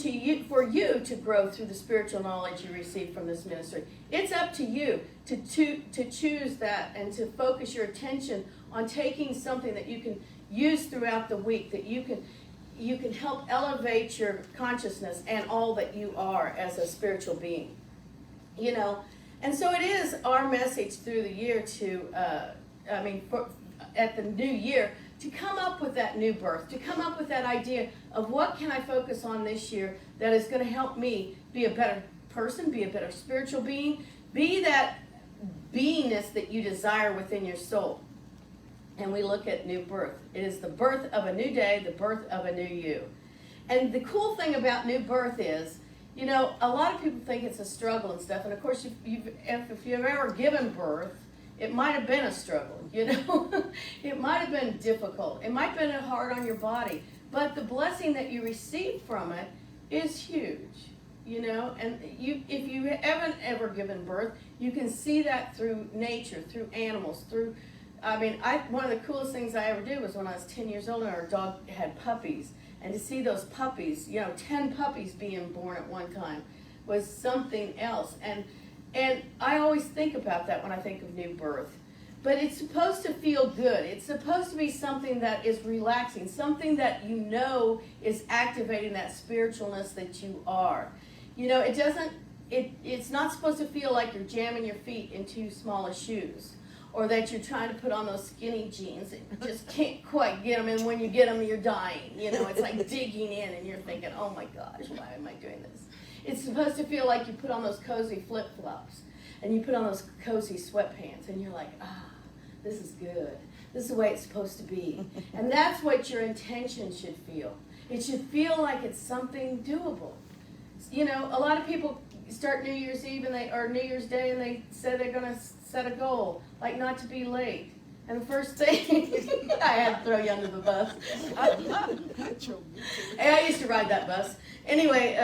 for you to grow through the spiritual knowledge you receive from this ministry. It's up to you to choose that and to focus your attention on taking something that you can use throughout the week, that you can help elevate your consciousness and all that you are as a spiritual being. You know, and so it is our message through the year at the new year, to come up with that new birth, to come up with that idea of what can I focus on this year that is going to help me be a better person, be a better spiritual being, be that beingness that you desire within your soul. And we look at new birth. It is the birth of a new day, the birth of a new you. And the cool thing about new birth is, you know, a lot of people think it's a struggle and stuff. And of course, if you've ever given birth, it might have been a struggle, you know. It might have been difficult. It might have been hard on your body. But the blessing that you receive from it is huge, you know. And if you haven't ever given birth, you can see that through nature, through animals, one of the coolest things I ever did was when I was 10 years old and our dog had puppies. And to see those puppies, you know, 10 puppies being born at one time was something else. And I always think about that when I think of new birth. But it's supposed to feel good. It's supposed to be something that is relaxing, something that you know is activating that spiritualness that you are. You know, it's not supposed to feel like you're jamming your feet in too small of shoes, or that you're trying to put on those skinny jeans and you just can't quite get them, and when you get them, you're dying. You know, it's like digging in and you're thinking, oh my gosh, why am I doing this? It's supposed to feel like you put on those cozy flip-flops and you put on those cozy sweatpants and you're like, this is good. This is the way it's supposed to be. And that's what your intention should feel. It should feel like it's something doable. You know, a lot of people start New Year's Eve or New Year's Day and they say they're going to set a goal, like not to be late. And the first thing, I had to throw you under the bus. I used to ride that bus. Anyway,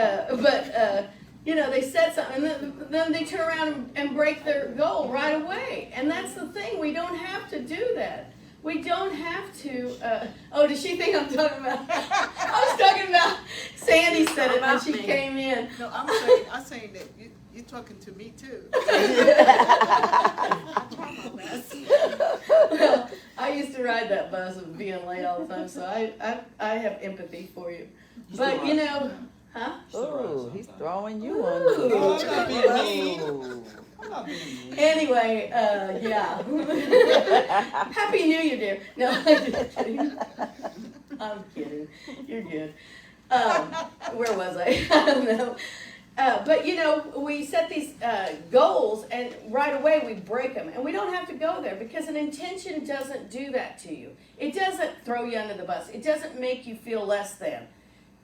They set something, and then they turn around and break their goal right away. And that's the thing, we don't have to do that. We don't have to, oh, does she think I'm talking about, I was talking about, Sandy said it when she came in. No, I'm saying that you're talking to me too. Well, I used to ride that bus and being late all the time, so I have empathy for you. But, huh? Ooh, he's throwing you Ooh. on. I'm not being mean. I'm not being mean. Anyway, yeah. Happy New Year, dear. No, I'm just kidding. I'm kidding. You're good. Where was I? I don't know. But we set these goals, and right away we break them, and we don't have to go there because an intention doesn't do that to you. It doesn't throw you under the bus. It doesn't make you feel less than.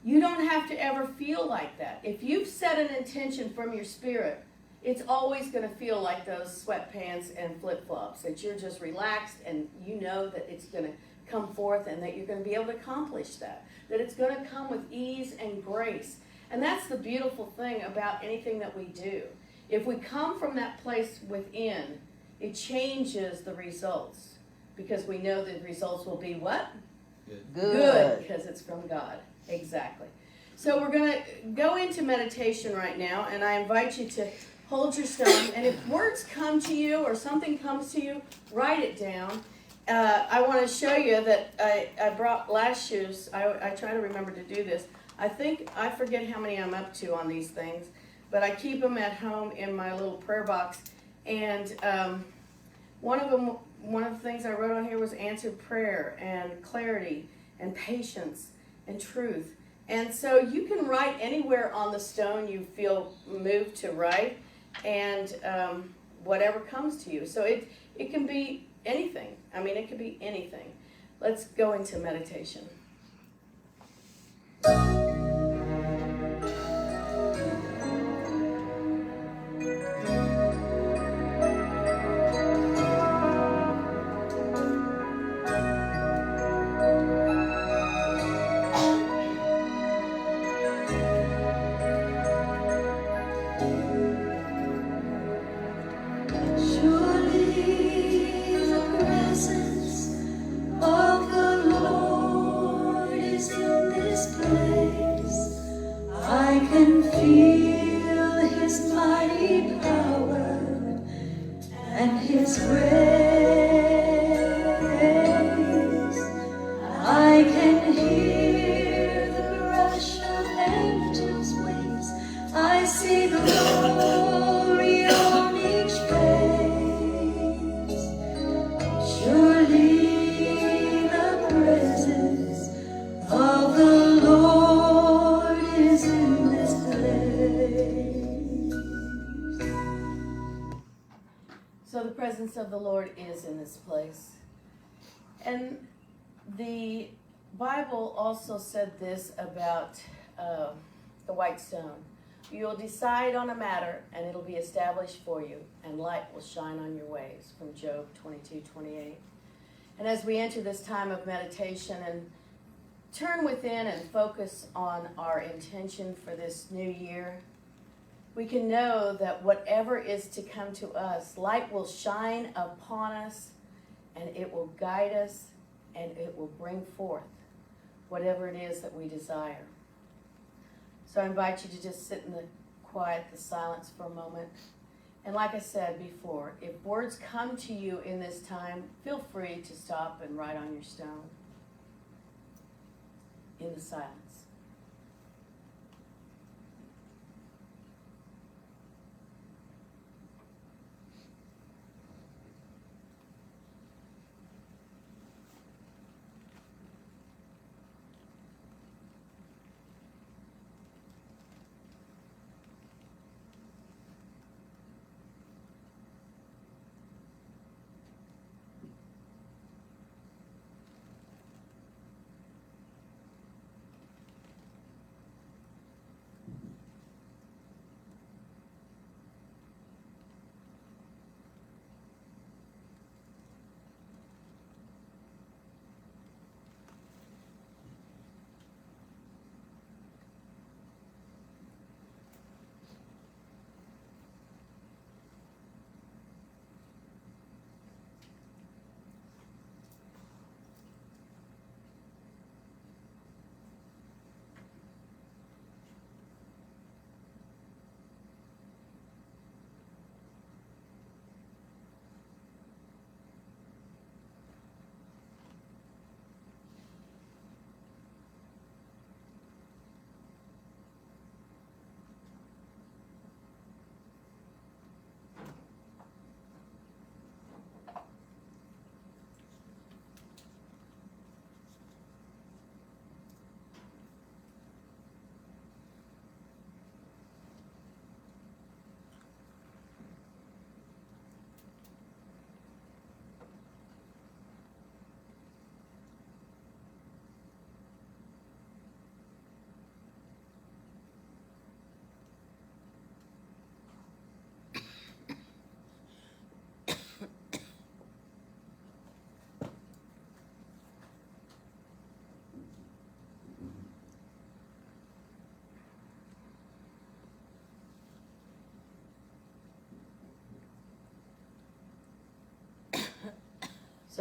You don't have to ever feel like that. If you've set an intention from your spirit, it's always going to feel like those sweatpants and flip-flops, that you're just relaxed and you know that it's going to come forth and that you're going to be able to accomplish that it's going to come with ease and grace. And that's the beautiful thing about anything that we do. If we come from that place within, it changes the results because we know the results will be what? Good, because it's from God. Exactly. So we're going to go into meditation right now, and I invite you to hold your stone, and if words come to you or something comes to you, write it down. I want to show you that I brought last shoes. I try to remember to do this. I forget how many I'm up to on these things, but I keep them at home in my little prayer box. And one of the things I wrote on here was answered prayer and clarity and patience and truth. And so you can write anywhere on the stone you feel moved to write, and whatever comes to you. So it can be anything. I mean, it could be anything. Let's go into meditation. So the presence of the Lord is in this place. And the Bible also said this about the white stone. You'll decide on a matter, and it'll be established for you, and light will shine on your ways, from Job 22:28. And as we enter this time of meditation and turn within and focus on our intention for this new year, we can know that whatever is to come to us, light will shine upon us, and it will guide us, and it will bring forth whatever it is that we desire. So I invite you to just sit in the quiet, the silence for a moment. And like I said before, if words come to you in this time, feel free to stop and write on your stone in the silence.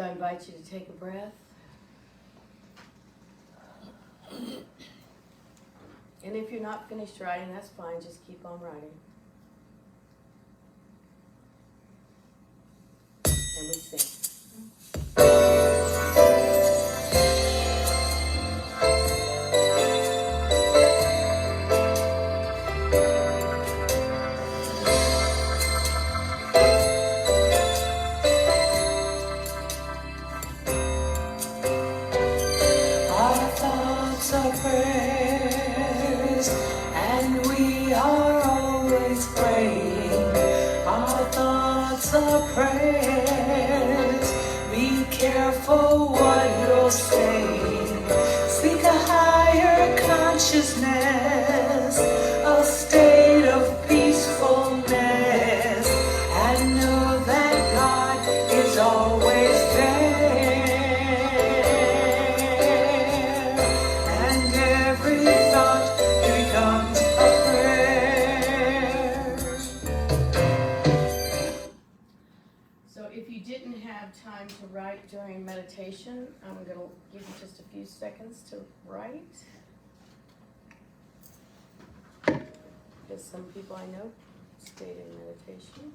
So I invite you to take a breath. And if you're not finished writing, that's fine, just keep on writing. And we sing. Our thoughts are prayers, and we are always praying. Our thoughts are prayers. Be careful what you're saying. Seek a higher consciousness, a state of peacefulness, and know that God is always there. And every thought becomes a prayer. So if you didn't have time to write during meditation, I'm going to give you just a few seconds to write. Because some people I know stayed in meditation.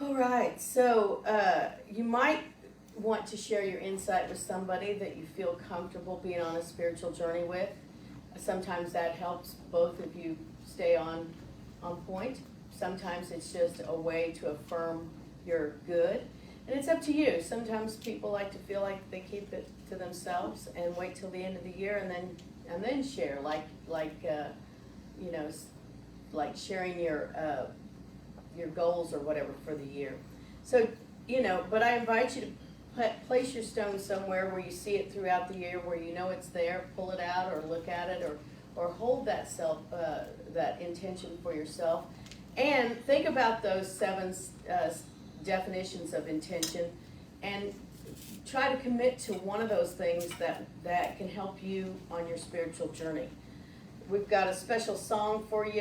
All right, so you might want to share your insight with somebody that you feel comfortable being on a spiritual journey with. Sometimes that helps both of you stay on point. Sometimes it's just a way to affirm your good. And it's up to you. Sometimes people like to feel like they keep it to themselves and wait till the end of the year and then share, like sharing your goals or whatever for the year. So, but I invite you to place your stone somewhere where you see it throughout the year, where you know it's there. Pull it out or look at it, or hold that that intention for yourself. And think about those 7 definitions of intention, and try to commit to one of those things that can help you on your spiritual journey. We've got a special song for you.